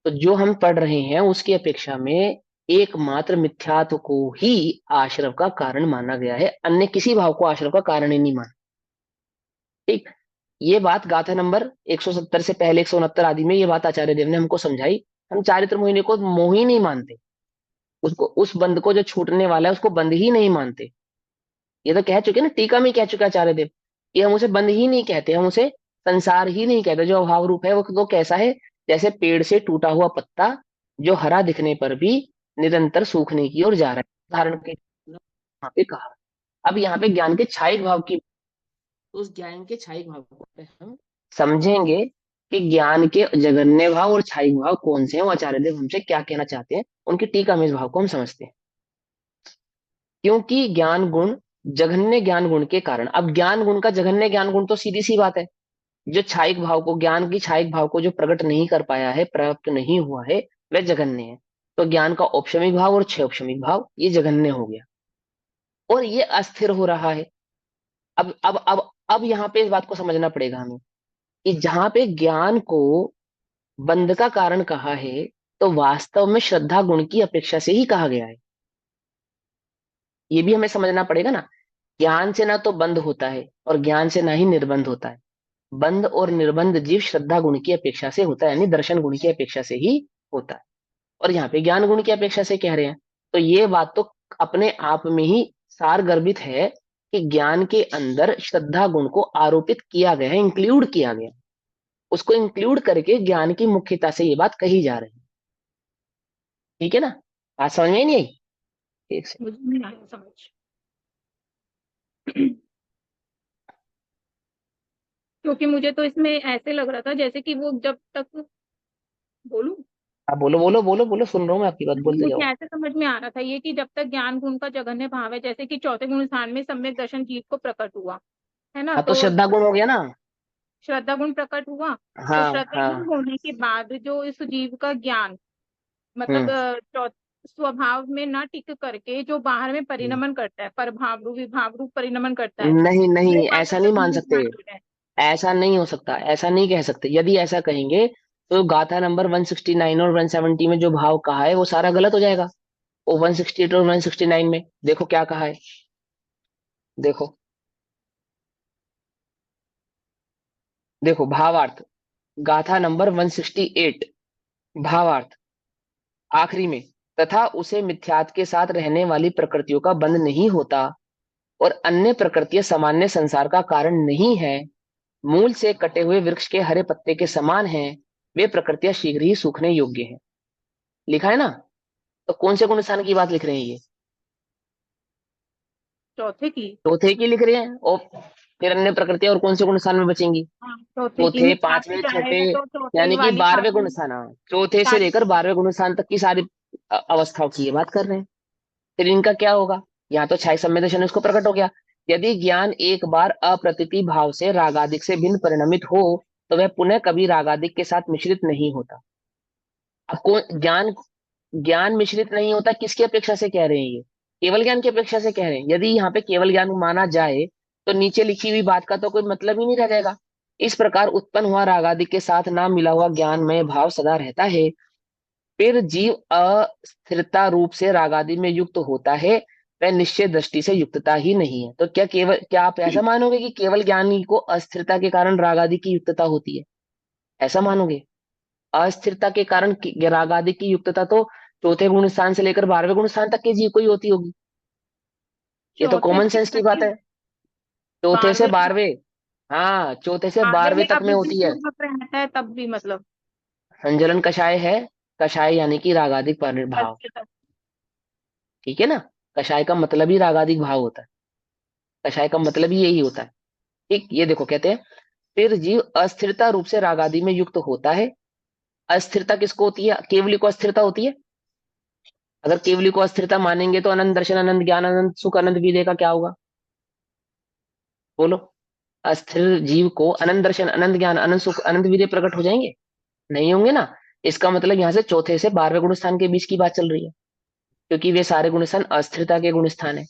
A: तो जो हम पढ़ रहे हैं उसकी अपेक्षा में एकमात्र मिथ्यात्व को ही आश्रव का कारण माना गया है, अन्य किसी भाव को आश्रव का कारण ही नहीं माना। ठीक, ये बात गाथा नंबर 170 से पहले 169 आदि में ये बात आचार्य देव ने हमको समझाई। हम चारित्र मोहिनी को मोह ही नहीं मानते, उसको, उस बंध को जो छूटने वाला है उसको बंध ही नहीं मानते। ये तो कह चुके ना, टीका में कह चुका आचार्य देव कि हम उसे बंध ही नहीं कहते, हम उसे संसार ही नहीं कहते। जो अभाव रूप है वो तो कैसा है, जैसे पेड़ से टूटा हुआ पत्ता जो हरा दिखने पर भी निरंतर सूखने की ओर जा रहा है, उदाहरण के यहाँ पे कहा। अब यहाँ पे ज्ञान के छायिक भाव की, तो उस ज्ञान के छायिक भाव को पे हम समझेंगे कि ज्ञान के जगन्य भाव और छायिक भाव कौन से हैं, वो आचार्य देव हमसे क्या कहना चाहते हैं, उनकी टीका में इस भाव को हम समझते हैं। क्योंकि ज्ञान गुण जघन्य ज्ञान गुण के कारण, अब ज्ञान गुण का जघन्य ज्ञान गुण तो सीधी सी बात है, जो छायिक भाव को, ज्ञान की छायिक भाव को जो प्रकट नहीं कर पाया है, प्राप्त नहीं हुआ है, वह जघन्य है। तो ज्ञान का औपशमिक भाव और क्षय औपशमिक भाव ये जघन्य हो गया, और ये अस्थिर हो रहा है। अब यहाँ पे इस बात को समझना पड़ेगा हमें कि जहां पे ज्ञान को बंध का कारण कहा है, तो वास्तव में श्रद्धा गुण की अपेक्षा से ही कहा गया है। ये भी हमें समझना पड़ेगा ना। ज्ञान से ना तो बंध होता है और ज्ञान से ना ही निर्बंध होता है। बंध और निर्बंध जीव श्रद्धा गुण की अपेक्षा से होता है, यानी दर्शन गुण की अपेक्षा से ही होता है। और यहाँ पे ज्ञान गुण की अपेक्षा से कह रहे हैं, तो ये बात तो अपने आप में ही सार गर्भित है कि ज्ञान के अंदर श्रद्धा गुण को आरोपित किया गया है, इंक्लूड किया गया। उसको इंक्लूड करके ज्ञान की मुख्यता से ये बात कही जा रही है। ठीक है ना, बात समझ में ही नहीं आई? ठीक से।
D: मुझे नहीं आया समझ। क्योंकि मुझे तो इसमें ऐसे लग रहा था जैसे कि वो जब तक, बोलूं,
A: आप बोलो बोलो बोलो बोलो, सुन रहा हूँ मैं आपकी बात, बोलते
D: मुझे
A: जाओ।
D: ऐसे समझ में आ रहा था ये कि जब तक ज्ञान गुण का जघन्य भाव है, जैसे कि चौथे गुण स्थान में सम्यक दर्शन जीव को प्रकट हुआ, है ना,
A: हाँ तो
D: तो
A: श्रद्धा गुण हो गया ना।
D: श्रद्धा गुण प्रकट हुआ। तो
A: हाँ
D: श्रद्धा गुण
A: हाँ।
D: होने के बाद जो इस जीव का ज्ञान, मतलब
A: हम्म
D: स्वभाव में ना टिक करके जो बाहर में
A: हम्म।
D: परिणमन करता है, परभाव रूप विभाव रूप परिणमन करता है,
A: नहीं
D: वो
A: नहीं,
D: बात
A: ऐसा नहीं मान
D: जघन्य
A: सकते।
D: ज्ञान गुण है।
A: ऐसा नहीं हो सकता, ऐसा नहीं कह सकते। यदि ऐसा कहेंगे तो गाथा नंबर 169 और 170 में जो भाव कहा है वो सारा गलत हो जाएगा। वो 168 और 169 में देखो क्या कहा है, देखो। देखो भावार्थ, गाथा नंबर 168, भावार्थ आखिरी में, तथा उसे मिथ्यात्व के साथ रहने वाली प्रकृतियों का बंध नहीं होता और अन्य प्रकृतियां सामान्य संसार का कारण नहीं है, मूल से कटे हुए वृक्ष के हरे पत्ते के समान हैं, वे प्रकृतियां शीघ्र ही सूखने योग्य हैं। लिखा है ना। तो कौन से गुण स्थान की बात लिख रहे हैं ये?
D: चौथे की।
A: चौथे की लिख रहे हैं। और फिर अन्य प्रकृतियां और कौन से गुण स्थान में बचेंगी?
D: हाँ, चौथे की
A: चौथे,
D: में साथ में
A: पांचवें, छठे,
D: जाएगा तो चौथे
A: यानी कि
D: वाली
A: 12वें गुण
D: सारी
A: स्थान। हाँ, चौथे से
D: सारी
A: लेकर 12वें गुण स्थान तक की सारी अवस्थाओं की ये बात कर रहे हैं। फिर इनका क्या होगा? यहाँ तो छाई संवेदन उसको प्रकट हो गया। यदि ज्ञान एक बार अप्रतीति भाव से रागादिक से भिन्न परिणमित हो, तो वह पुनः कभी रागादिक के साथ मिश्रित नहीं होता। अब कौन ज्ञान, ज्ञान मिश्रित नहीं होता किसकी अपेक्षा से कह रहे हैं ये? केवल ज्ञान की अपेक्षा से कह रहे हैं। यदि यहाँ पे केवल ज्ञान माना जाए तो नीचे लिखी हुई बात का तो कोई मतलब ही नहीं रह जाएगा। इस प्रकार उत्पन्न हुआ रागादि के साथ ना मिला हुआ ज्ञानमय भाव सदा रहता है। फिर जीव अस्थिरता रूप से रागादि में युक्त होता है, वह निश्चय दृष्टि से युक्तता ही नहीं है। तो क्या आप ऐसा मानोगे कि केवल ज्ञानी को अस्थिरता के कारण रागादि की युक्तता होती है? ऐसा मानोगे? अस्थिरता के कारण राग आदि की युक्तता तो चौथे गुण स्थान से लेकर 12वें गुण स्थान तक के जीव को ही होती होगी। ये तो
D: चौथे
A: कॉमन
D: से
A: सेंस की बात
D: छठी
A: है। चौथे से
D: 12वें,
A: 12वें, हाँ चौथे से
D: 12वें
A: 12वें
D: में
A: तक में
D: अभी भी
A: होती है।
D: पूर्वक रहता है तब भी, मतलब
A: संजलन कषाय है। कषाय यानी कि रागादिक भाव।
D: अस्थिरता।
A: ठीक है ना। कषाय का मतलब ही रागादिक भाव होता है। कषाय का मतलब ही यही होता है। ठीक, ये देखो कहते हैं, फिर जीव अस्थिरता रूप से रागादि में युक्त होता है। अस्थिरता किसको होती है? केवली को अस्थिरता होती है। अगर केवली को अस्थिरता मानेंगे तो अनंत दर्शन, अनंत ज्ञान, अनंत सुख, अनंत विदय का क्या होगा? बोलो। अस्थिर जीव को अनंत दर्शन, अनंत ज्ञान, अनंत सुख, अनंत वीर्य प्रकट हो जाएंगे? नहीं होंगे ना। इसका मतलब यहाँ से चौथे से 12वें गुण स्थान के बीच की बात चल रही है, क्योंकि वे सारे गुण स्थान अस्थिरता के गुण स्थान है।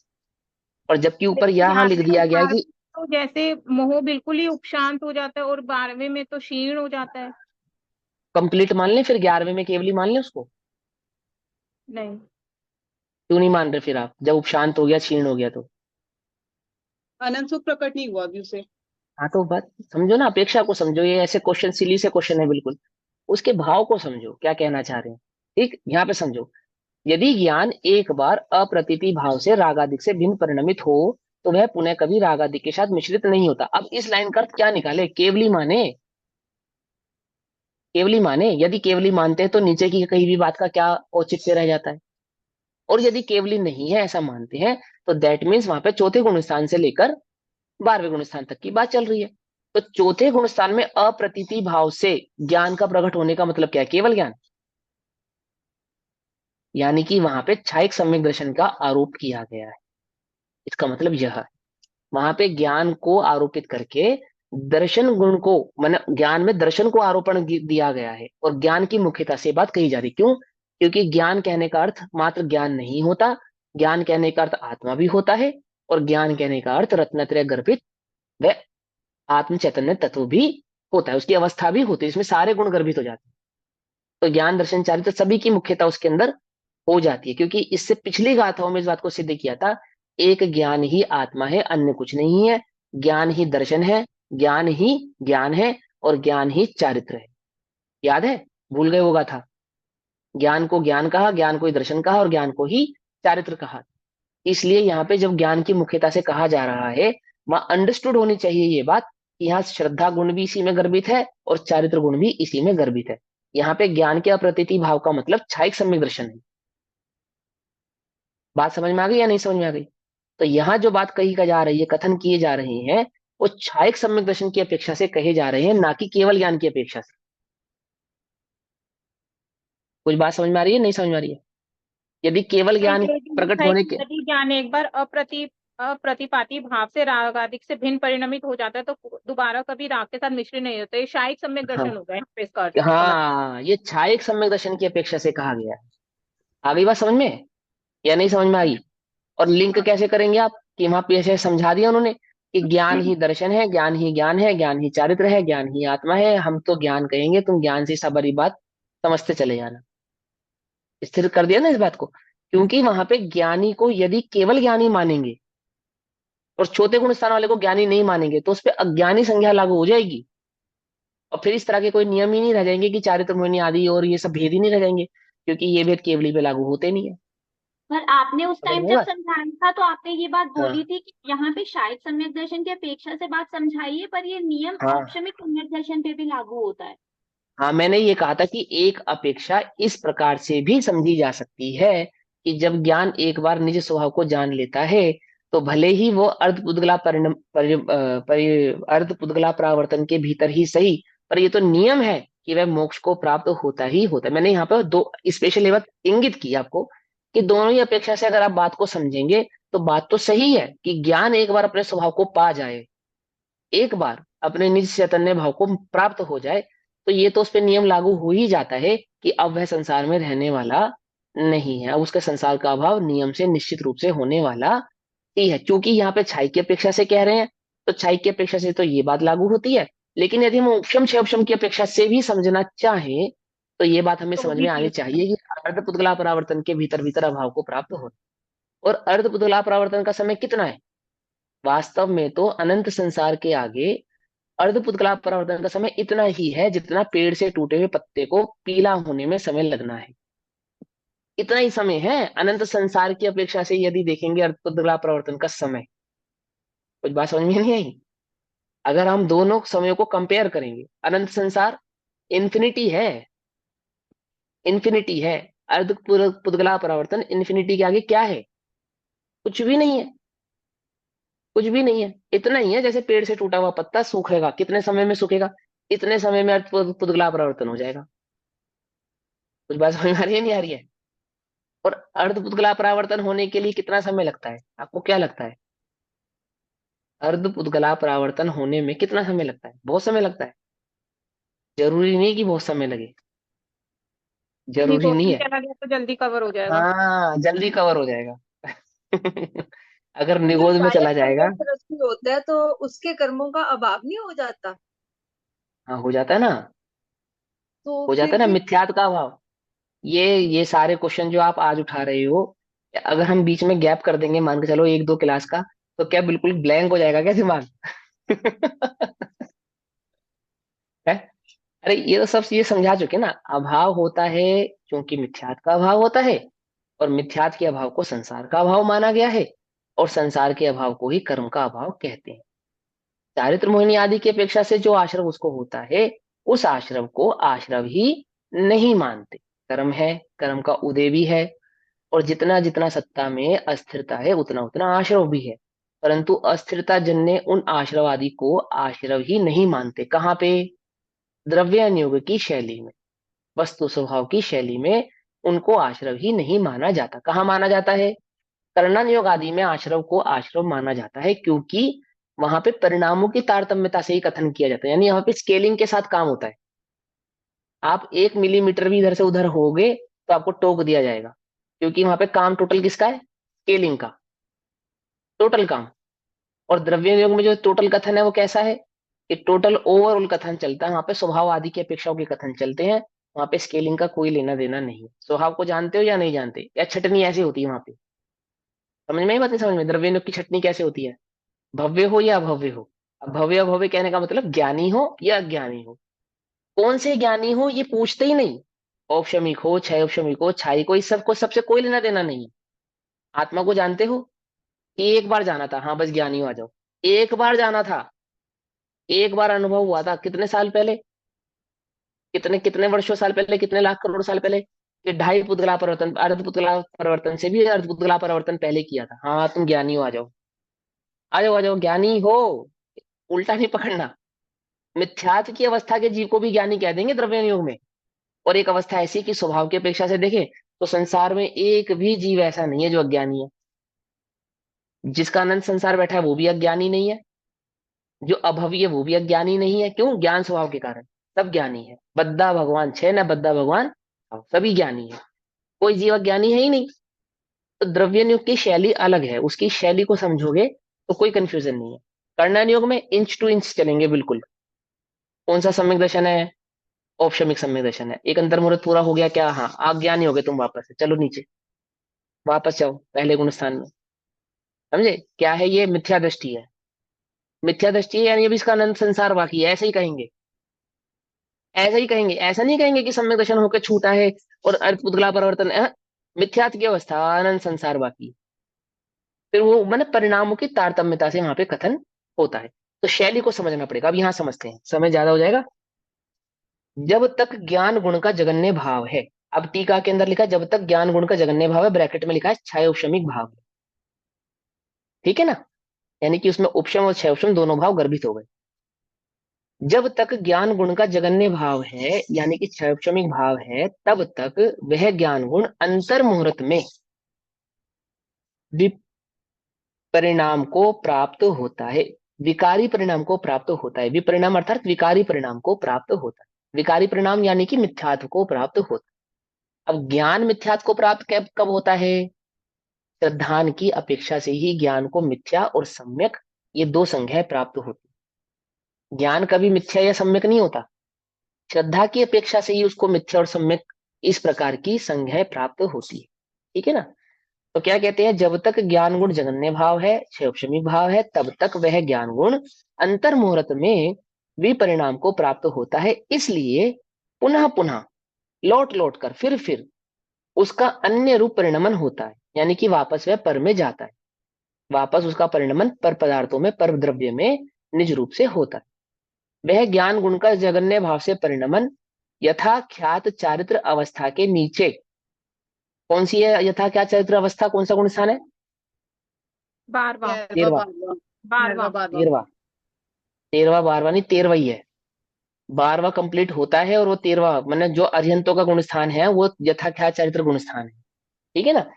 A: और जबकि ऊपर
D: लेकिन
A: यहाँ लिख
D: 11वें और
A: दिया गया है
D: 12वें
A: कि
D: तो जैसे मोह बिल्कुल ही उपशांत हो जाता है और 12वें में तो क्षीण हो जाता है।
A: कंप्लीट मान लें, फिर 11वें में केवली मान लें उसको।
D: नहीं,
A: क्यों नहीं मान रहे फिर आप, जब उपशांत हो गया, क्षीण हो गया तो?
C: अनंत सुख प्रकट नहीं हुआ अभी उसे।
A: हाँ तो बात समझो ना, अपेक्षा को समझो। ये ऐसे क्वेश्चन सिली से क्वेश्चन है बिल्कुल। उसके भाव को समझो, क्या कहना चाह रहे हैं। ठीक, यहाँ पे समझो। यदि ज्ञान एक बार अप्रतीति भाव से रागादिक से भिन्न परिणमित हो, तो वह पुनः कभी रागादिक के साथ मिश्रित नहीं होता। अब इस लाइन का अर्थ क्या निकाले? केवली माने। केवली माने, यदि केवली मानते हैं तो नीचे की कहीं भी बात का क्या औचित्य रह जाता है? और यदि केवली नहीं है, ऐसा मानते हैं, तो दैट मीन्स वहां पे चौथे गुण स्थान से लेकर 12वें गुण स्थान तक की बात चल रही है। तो चौथे गुण स्थान में अप्रतीति भाव से ज्ञान का प्रकट होने का मतलब क्या है? केवल ज्ञान। यानी कि वहां पे क्षायिक सम्यक दर्शन का आरोप किया गया है। इसका मतलब यह है, वहां पे ज्ञान को आरोपित करके दर्शन गुण को, माने ज्ञान में दर्शन को आरोपण दिया गया है और ज्ञान की मुख्यता से बात कही जा रही। क्यों? क्योंकि ज्ञान कहने का अर्थ मात्र ज्ञान नहीं होता, ज्ञान कहने का अर्थ आत्मा भी होता है, और ज्ञान कहने का अर्थ रत्नत्रय गर्भित व आत्म चैतन्य तत्व भी होता है, उसकी अवस्था भी होती है, इसमें सारे गुण गर्भित हो जाते हैं। तो ज्ञान दर्शन चारित्र सभी की मुख्यता उसके अंदर हो जाती है, क्योंकि इससे पिछली गाथाओं में इस बात को सिद्ध किया था, एक ज्ञान ही आत्मा है, अन्य कुछ नहीं है, ज्ञान ही दर्शन है, ज्ञान ही ज्ञान है, और ज्ञान ही चारित्र है। याद है? भूल गए वो गाथा? ज्ञान को ज्ञान कहा, ज्ञान को ही दर्शन कहा, और ज्ञान को ही चारित्र कहा। इसलिए यहाँ पे जब ज्ञान की मुख्यता से कहा जा रहा है, वहां अंडरस्टूड होनी चाहिए ये बात कि यहाँ श्रद्धा गुण भी इसी में गर्भित है और चारित्र गुण भी इसी में गर्भित है। यहाँ पे ज्ञान के अप्रतीति भाव का मतलब छायिक सम्यक दर्शन है। बात समझ में आ गई या नहीं समझ में आ गई? तो यहाँ जो बात कही जा रही है, कथन किए जा रहे हैं, वो छायिक सम्यक दर्शन की अपेक्षा से कहे जा रहे हैं, ना कि केवल ज्ञान की अपेक्षा से। कुछ बात समझ में आ रही है, नहीं समझ में आ रही है? यदि केवल ज्ञान
D: ये जो
A: प्रकट
D: लिखा है
A: होने
D: कि
A: के,
D: यदि ज्ञान एक बार अप्रतिपाती भाव से राग आदि से भिन्न परिणमित हो जाता है तो दोबारा कभी राग के साथ मिश्रित नहीं होता, ये शायिक सम्यक
A: हाँ
D: दर्शन होगा यहाँ पे इसका अर्थ समझ।
A: हाँ, ये छायिक सम्यक दर्शन की अपेक्षा से कहा गया है। आ गई बात समझ में या नहीं समझ में आई? और लिंक कैसे करेंगे आप कि वहां पे ऐसे समझा दिया उन्होंने कि ज्ञान ही दर्शन है, ज्ञान ही ज्ञान है, ज्ञान ही चारित्र है, ज्ञान ही आत्मा है, हम तो ज्ञान कहेंगे, तुम ज्ञान से सबरी बात समझते चले जाना। स्थिर कर दिया ना इस बात को, क्योंकि वहां पे ज्ञानी को यदि केवल ज्ञानी मानेंगे और छोटे गुण स्थान वाले को ज्ञानी नहीं मानेंगे, तो उस पर अज्ञानी संज्ञा लागू हो जाएगी, और फिर इस तरह के कोई नियम ही नहीं रह जाएंगे कि चारित्र मोहिनी आदि और ये सब भेद ही नहीं रह जाएंगे, क्योंकि ये भेद केवली पे लागू होते नहीं है।
B: पर आपने उस
A: समझ
B: टाइम
A: में
B: जब
A: बात?
B: समझाया था तो आपने ये बात बोली
A: हाँ
B: थी कि यहाँ पे शायद सम्यक दर्शन की अपेक्षा से बात समझाई है, पर ये नियम
A: हाँ
B: औपशमिक सम्यक दर्शन पे भी लागू होता है।
A: हाँ, मैंने ये कहा था कि एक अपेक्षा इस प्रकार से भी समझी जा सकती है कि जब ज्ञान एक बार निज स्वभाव को जान लेता है, तो भले ही वो अर्धपुद्गला परिणम अर्धपुद्गला परावर्तन के भीतर ही सही, पर ये तो नियम है कि वह मोक्ष को प्राप्त होता ही होता है। मैंने यहाँ पे दो स्पेशल बात इंगित की आपको कि दोनों ही अपेक्षा से अगर आप बात को समझेंगे तो बात तो सही है कि ज्ञान एक बार अपने स्वभाव को पा जाए, एक बार अपने निज चैतन्य भाव को प्राप्त हो जाए, तो ये तो उस पर नियम लागू हो ही जाता है कि अब वह संसार में रहने वाला नहीं है, अब उसके संसार का अभाव नियम से निश्चित रूप से होने वाला ही है। क्योंकि यहाँ पे छाई की अपेक्षा से कह रहे हैं, तो छाई की अपेक्षा से तो ये बात लागू होती है, लेकिन यदि हम उपशम क्षय उपशम की अपेक्षा से भी समझना चाहें, तो ये बात हमें
D: तो
A: समझ
D: भी
A: में आनी
D: ठीक है।
A: चाहिए कि अर्धपुद्गला परावर्तन के भीतर भीतर अभाव को प्राप्त हो, और अर्धपुद्गला परावर्तन का समय कितना है? वास्तव में तो अनंत संसार के आगे अर्धपुतगला परावर्तन का समय इतना ही है जितना पेड़ से टूटे हुए पत्ते को पीला होने में समय लगना है। इतना ही समय है अनंत संसार की अपेक्षा से यदि देखेंगे अर्धपुतगला परावर्तन का समय। कुछ बात समझ में नहीं आई? अगर हम दोनों समयों को कंपेयर करेंगे, अनंत संसार इन्फिनिटी है, इन्फिनिटी है, अर्धपुतगला परावर्तन इन्फिनिटी के आगे क्या है? कुछ भी नहीं है, कुछ भी नहीं है। इतना ही है जैसे पेड़ से टूटा हुआ पत्ता सूखेगा, कितने समय में सूखेगा? इतने समय में अर्धपुतगला परावर्तन हो जाएगा। कुछ बात समझ में आ रही है नहीं आ रही है? और अर्धपुतगला परावर्तन होने के लिए कितना समय लगता है, आपको क्या लगता है? अर्धपुतगला परावर्तन होने में कितना समय लगता है? बहुत समय लगता है। जरूरी नहीं कि बहुत समय लगे, जरूरी
D: निगोज
A: नहीं
D: में
A: है।
D: चला गया तो जल्दी कवर हो जाएगा।
A: हाँ, जल्दी कवर हो जाएगा। अगर
C: जो
A: निगोज में चला
C: शायद
A: जाएगा।
C: सम्यक दृष्टि होता है तो उसके कर्मों का अभाव नहीं हो जाता?
A: हाँ, हो जाता है ना,
C: तो
A: हो जाता
C: फिर
A: है ना,
C: भी
A: मिथ्यात्व का अभाव। ये सारे क्वेश्चन जो आप आज उठा रहे हो, अगर हम बीच में गैप कर देंगे, मान के चलो एक दो क्लास का, तो क्या बिल्कुल ब्लैंक हो जाएगा क्या दिमाग? है? अरे ये तो सब ये समझा चुके ना, अभाव होता है क्योंकि मिथ्यात का अभाव होता है, और मिथ्यात के अभाव को संसार का अभाव माना गया है, और संसार के अभाव को ही कर्म का अभाव कहते हैं। चारित्र मोहिनी आदि की अपेक्षा से जो आश्रव उसको होता है, उस आश्रव को आश्रव ही नहीं मानते। कर्म है, कर्म का उदय भी है, और जितना जितना सत्ता में अस्थिरता है उतना उतना आश्रव भी है, परंतु अस्थिरता जन्य उन आश्रव आदि को आश्रव ही नहीं मानते। कहाँ पे? द्रव्यानुयोग की शैली में, वस्तु स्वभाव की शैली में उनको आश्रव ही नहीं माना जाता। कहाँ माना जाता है? कर्णन आदि में आश्रव को आश्रव माना जाता है, क्योंकि वहां पे परिणामों की तारतम्यता से ही कथन किया जाता है, यानी यहाँ पे स्केलिंग के साथ काम होता है। आप 1 मिलीमीटर भी इधर से उधर होगे तो आपको टोक दिया जाएगा, क्योंकि वहां पे काम टोटल किसका है? स्केलिंग का, टोटल काम। और द्रव्य नियोग में जो टोटल कथन है वो कैसा है कि टोटल ओवरऑल कथन चलता है, वहां पे स्वभाव आदि की अपेक्षाओं के कथन चलते हैं, वहां पे स्केलिंग का कोई लेना देना नहीं है। स्वभाव को जानते हो या नहीं जानते, या छटनी ऐसी होती है वहां पे? समझ में ही बात नहीं, समझ में? द्रव्य नियोग की छटनी कैसे होती है? भव्य हो या अभव्य हो। अब भव्य अभव्य कहने का मतलब ज्ञानी हो या अज्ञानी हो। कौन से ज्ञानी हो ये पूछते ही नहीं। औपशमिक हो, छह औपशमिक हो, छाई को, इस सबको सबसे कोई लेना देना नहीं है। आत्मा को जानते हो कि एक बार जाना था, हाँ बस ज्ञानी हो, आ जाओ। एक बार जाना था, एक बार अनुभव हुआ था, कितने साल पहले, कितने कितने वर्षों साल पहले, कितने लाख करोड़ साल पहले, कि ढाई पुतला परिवर्तन, अर्ध पुतला परिवर्तन से भी अर्ध पुतला परिवर्तन पहले किया था। हाँ तुम ज्ञानी हो, आ जाओ, आ जाओ, आ जाओ, ज्ञानी हो। उल्टा नहीं पकड़ना। मिथ्यात्व की अवस्था के जीव को भी ज्ञानी कह देंगे द्रव्य योग में। और एक अवस्था ऐसी कि स्वभाव की अपेक्षा से देखें तो संसार में एक भी जीव ऐसा नहीं है जो अज्ञानी है। जिसका अनंत संसार बैठा है वो भी अज्ञानी नहीं है, जो अभवी है वो भी अज्ञानी नहीं है। क्यों? ज्ञान स्वभाव के कारण सब ज्ञानी है। बद्दा भगवान छे न बद्दा भगवान, सभी ज्ञानी है, कोई जीव अज्ञानी है ही नहीं। तो द्रव्य नियोग की शैली अलग है, उसकी शैली को समझोगे तो कोई कंफ्यूजन नहीं है। कर्णन योग में इंच टू इंच चलेंगे बिल्कुल। कौन सा सम्यक दर्शन है? औपशमिक सम्यक दर्शन है। एक अंतर मुहूर्त पूरा हो गया क्या? हाँ, अज्ञानी हो गए तुम, वापस से चलो नीचे, वापस जाओ पहले गुण स्थान में। समझे क्या है ये? मिथ्या दृष्टि है। मिथ्या दृष्टि है यानी अभी इसका अनंत संसार बाकी है, ऐसे ही कहेंगे। ऐसा ही कहेंगे, ऐसा नहीं कहेंगे कि सम्यक दर्शन होकर छूटा है और अर्थ पुतला परिवर्तन मिथ्यात्व की अवस्था, अनंत संसार बाकी। फिर वो मैंने परिणामों की तारतम्यता से वहां पे कथन होता है। तो शैली को समझना पड़ेगा। अब यहां समझते हैं, समय ज्यादा हो जाएगा। जब तक ज्ञान गुण का जगन्य भाव है, अब टीका के अंदर लिखा जब तक ज्ञान गुण का जगन्य भाव है, ब्रैकेट में लिखा है छाया उपशमिक भाव। ठीक है ना? यानी कि उसमें उपशम और छह उपशम दोनों भाव गर्भित हो गए। जब तक ज्ञान गुण का जगन्य भाव है यानी कि छह उपशमिक भाव है, तब तक वह ज्ञान गुण अंतर मुहूर्त में विपरिणाम को प्राप्त होता है। विकारी परिणाम को प्राप्त होता है। विपरिणाम अर्थात विकारी परिणाम को प्राप्त होता है। विकारी परिणाम यानी कि मिथ्यात्व को प्राप्त होता है। अब ज्ञान मिथ्यात्व को प्राप्त कब कब होता है? श्रद्धान की अपेक्षा से ही ज्ञान को मिथ्या और सम्यक, ये दो संज्ञाएं प्राप्त होती। ज्ञान कभी मिथ्या या सम्यक नहीं होता, श्रद्धा की अपेक्षा से ही उसको मिथ्या और सम्यक इस प्रकार की संज्ञाएं प्राप्त होती है। ठीक है ना? तो क्या कहते हैं? जब तक ज्ञान गुण जगन्य भाव है, क्षयक्षमी भाव है, तब तक वह ज्ञान गुण अंतर मुहूर्त में विपरिणाम को प्राप्त होता है। इसलिए पुनः पुनः, लौट लौट कर, फिर उसका अन्य रूप परिणमन होता है, यानी कि वापस वह पर में जाता है। वापस उसका परिणमन पर पदार्थों में, पर द्रव्य में निज रूप से होता है। वह ज्ञान गुण का जगन्य भाव से परिणमन यथा ख्यात चारित्र अवस्था के नीचे, कौन सी है यथा ख्यात चारित्र अवस्था? कौन सा गुण स्थान है?
D: 12वां।
C: ग्यारहवा
A: तेरवा,
C: बारहवा,
D: 12वां।
C: 12वां।
A: तेरवा, तेरवा बारवा नहीं, तेरवा ही है। बारवा कंप्लीट होता है और वो तेरवा मैंने जो अरिहंतों का गुण स्थान है वो यथा ख्यात चारित्र गुण स्थान है। ठीक है ना?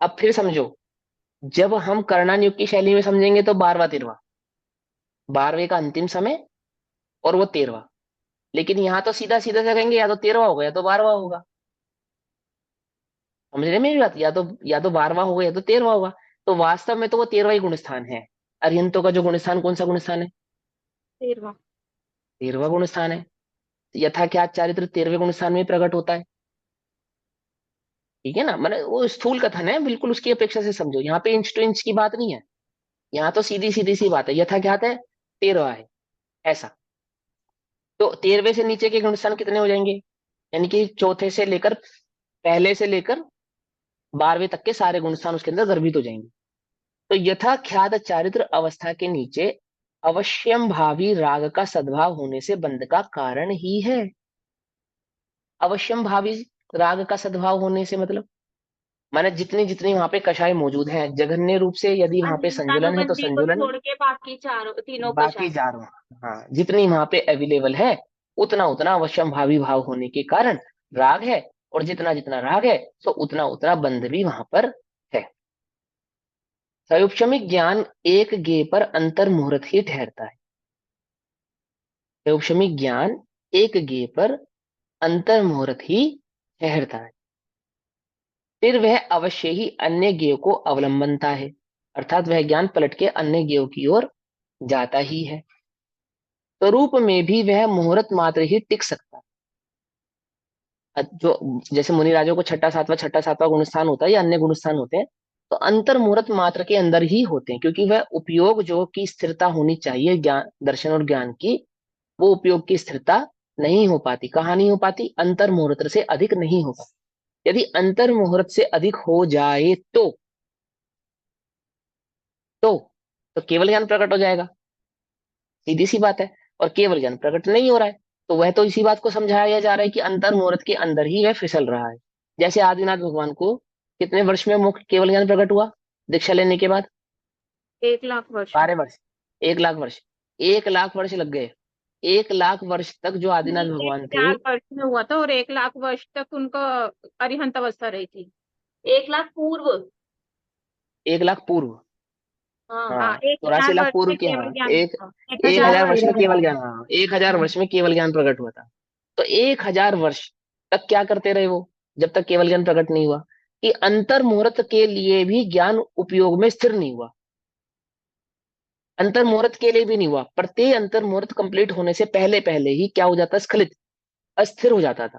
A: अब फिर समझो, जब हम कर्णानुयुक्त की शैली में समझेंगे तो बारवा तेरवा, बारहवें का अंतिम समय और वो तेरवा। लेकिन यहाँ तो सीधा सीधा से कहेंगे या तो तेरवा होगा या तो बारहवा होगा। समझ रहे मेरी बात? या तो बारहवा होगा या तो तेरवा होगा। तो वास्तव में तो वो तेरवा ही गुण स्थान है। अरिहंतों का जो गुण स्थान कौन सा गुण स्थान है?
D: 13वां।
A: तेरवा गुण स्थान है। यथा क्या चारित्र तेरहवें गुण स्थान में प्रकट होता है। ठीक है ना? मैंने वो स्थूल कथन है, बिल्कुल उसकी अपेक्षा से समझो। यहाँ पे इंच टू इंच की बात नहीं है, यहाँ तो सीधी सीधी सी बात है। यथा क्या है? तेरवा है, ऐसा। तो तेरहवें से नीचे के गुण स्थान कितने हो जाएंगे? यानी कि चौथे से लेकर, पहले से लेकर बारहवें तक के सारे गुण स्थान उसके अंदर गर्भित हो जाएंगे। तो यथा ख्यात चारित्र अवस्था के नीचे अवश्यम भावी राग का सद्भाव होने से बंध का कारण ही है। अवश्यम भावी राग का सद्भाव होने से मतलब माने जितनी जितनी वहां पे कषाय मौजूद है, जघन्य रूप से यदि वहां पे संजुलन है तो
B: अनुबंधी को
A: संजुलन,
B: छोड़ के बाकी चारों तीनों
A: बाकी
B: कषाय।
A: चारों, हाँ जितनी वहां पे अवेलेबल है उतना उतना अवश्यम भावी भाव होने के कारण राग है। और जितना जितना राग है तो उतना उतना बंध भी वहां पर है। सयुपशमिक ज्ञान एक गे पर अंतर मुहूर्त ही ठहरता है। सयुपशमिक ज्ञान एक गे पर अंतर मुहूर्त ही ठहरता है। फिर वह अवश्य ही अन्य ज्ञेय को अवलंबनता है, अर्थात वह ज्ञान पलट के अन्य ज्ञेयों की ओर जाता ही है। स्वरूप में भी वह मुहूर्त मात्र ही टिक सकता है। जो जैसे मुनि राजों को छठा सातवां गुण स्थान होता है या अन्य गुण स्थान होते हैं, तो अंतर मुहूर्त मात्र के अंदर ही होते हैं, क्योंकि वह उपयोग जो की स्थिरता होनी चाहिए ज्ञान दर्शन और ज्ञान की, वो उपयोग की स्थिरता नहीं हो पाती। कहाँ नहीं हो पाती? अंतर मुहूर्त से अधिक नहीं हो पाती। यदि अंतर मुहूर्त से अधिक हो जाए तो तो केवल ज्ञान प्रकट हो जाएगा, सीधी सी बात है। और केवल ज्ञान प्रकट नहीं हो रहा है, तो वह तो इसी बात को समझाया जा रहा है कि अंतर मुहूर्त के अंदर ही वह फिसल रहा है। जैसे आदिनाथ भगवान को कितने वर्ष में मुख्य केवल ज्ञान प्रकट हुआ दीक्षा लेने के बाद?
D: 1 लाख वर्ष में।
A: 12 वर्ष। 1 लाख वर्ष। 1 लाख वर्ष लग गए। 1 लाख वर्ष तक जो आदिनाथ
D: नहीं, एक
A: भगवान थे,
D: हजार वर्ष में हुआ था और 1 लाख वर्ष तक उनका अरिहंत अवस्था रही थी।
B: 1 लाख पूर्व।
A: 1 लाख पूर्व।
B: हाँ।
D: हाँ,
A: हाँ,
D: एक
A: 84
D: हजार
A: लाख
D: वर्ष
A: पूर्व
D: में
A: के,
D: केवल
A: हाँ,
D: ज्ञान
A: एक
D: था। एक
A: एक
D: हजार
A: हजार
D: वर्ष
A: वर्ष में
D: में।
A: केवल ज्ञान, हाँ, 1 हजार वर्ष में केवल ज्ञान प्रकट हुआ था। तो 1 हजार वर्ष तक क्या करते रहे वो, जब तक केवल ज्ञान प्रकट नहीं हुआ? कि अंतर मुहूर्त के लिए भी ज्ञान उपयोग में स्थिर नहीं हुआ। अंतर मुहूर्त के लिए भी नहीं हुआ। प्रत्येक अंतर मुहूर्त कंप्लीट होने से पहले पहले ही क्या हो जाता? स्खलित, अस्थिर हो जाता था,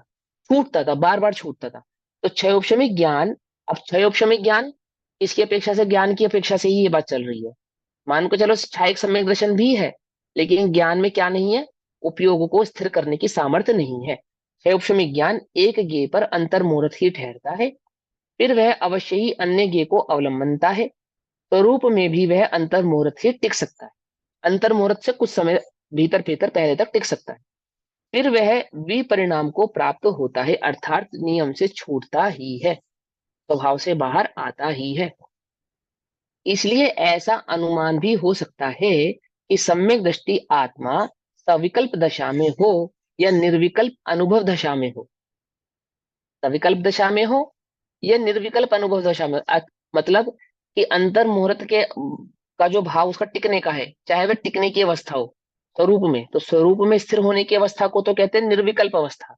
A: छूटता था, बार बार छूटता था। तो क्षयोपशमिक ज्ञान, अब क्षयोपशमिक ज्ञान इसकी अपेक्षा से, ज्ञान की अपेक्षा से ही ये बात चल रही है। मान को चलो छायक सम्यक दर्शन भी है, लेकिन ज्ञान में क्या नहीं है? उपयोग को स्थिर करने की सामर्थ्य नहीं है। क्षयोपशमिक ज्ञान एक ज्ञेय पर अंतर मुहूर्त ही ठहरता है, फिर वह अवश्य ही अन्य ज्ञेय को अवलंबनता है। स्वरूप में भी वह अंतर मुहूर्त ही टिक सकता है, अंतर मुहूर्त से कुछ समय भीतर भीतर पहले तक टिक सकता है। फिर वह विपरिणाम को प्राप्त होता है, अर्थात नियम से छूटता ही है, स्वभाव से बाहर आता ही है। इसलिए ऐसा अनुमान भी हो सकता है कि सम्यक दृष्टि आत्मा सविकल्प दशा में हो या निर्विकल्प अनुभव दशा में हो। सविकल्प दशा में हो या निर्विकल्प अनुभव दशा में, मतलब कि अंतर मुहूर्त के का जो भाव उसका टिकने का है, चाहे वह टिकने की अवस्था हो स्वरूप में, तो स्वरूप में स्थिर होने की अवस्था को तो कहते हैं निर्विकल्प अवस्था,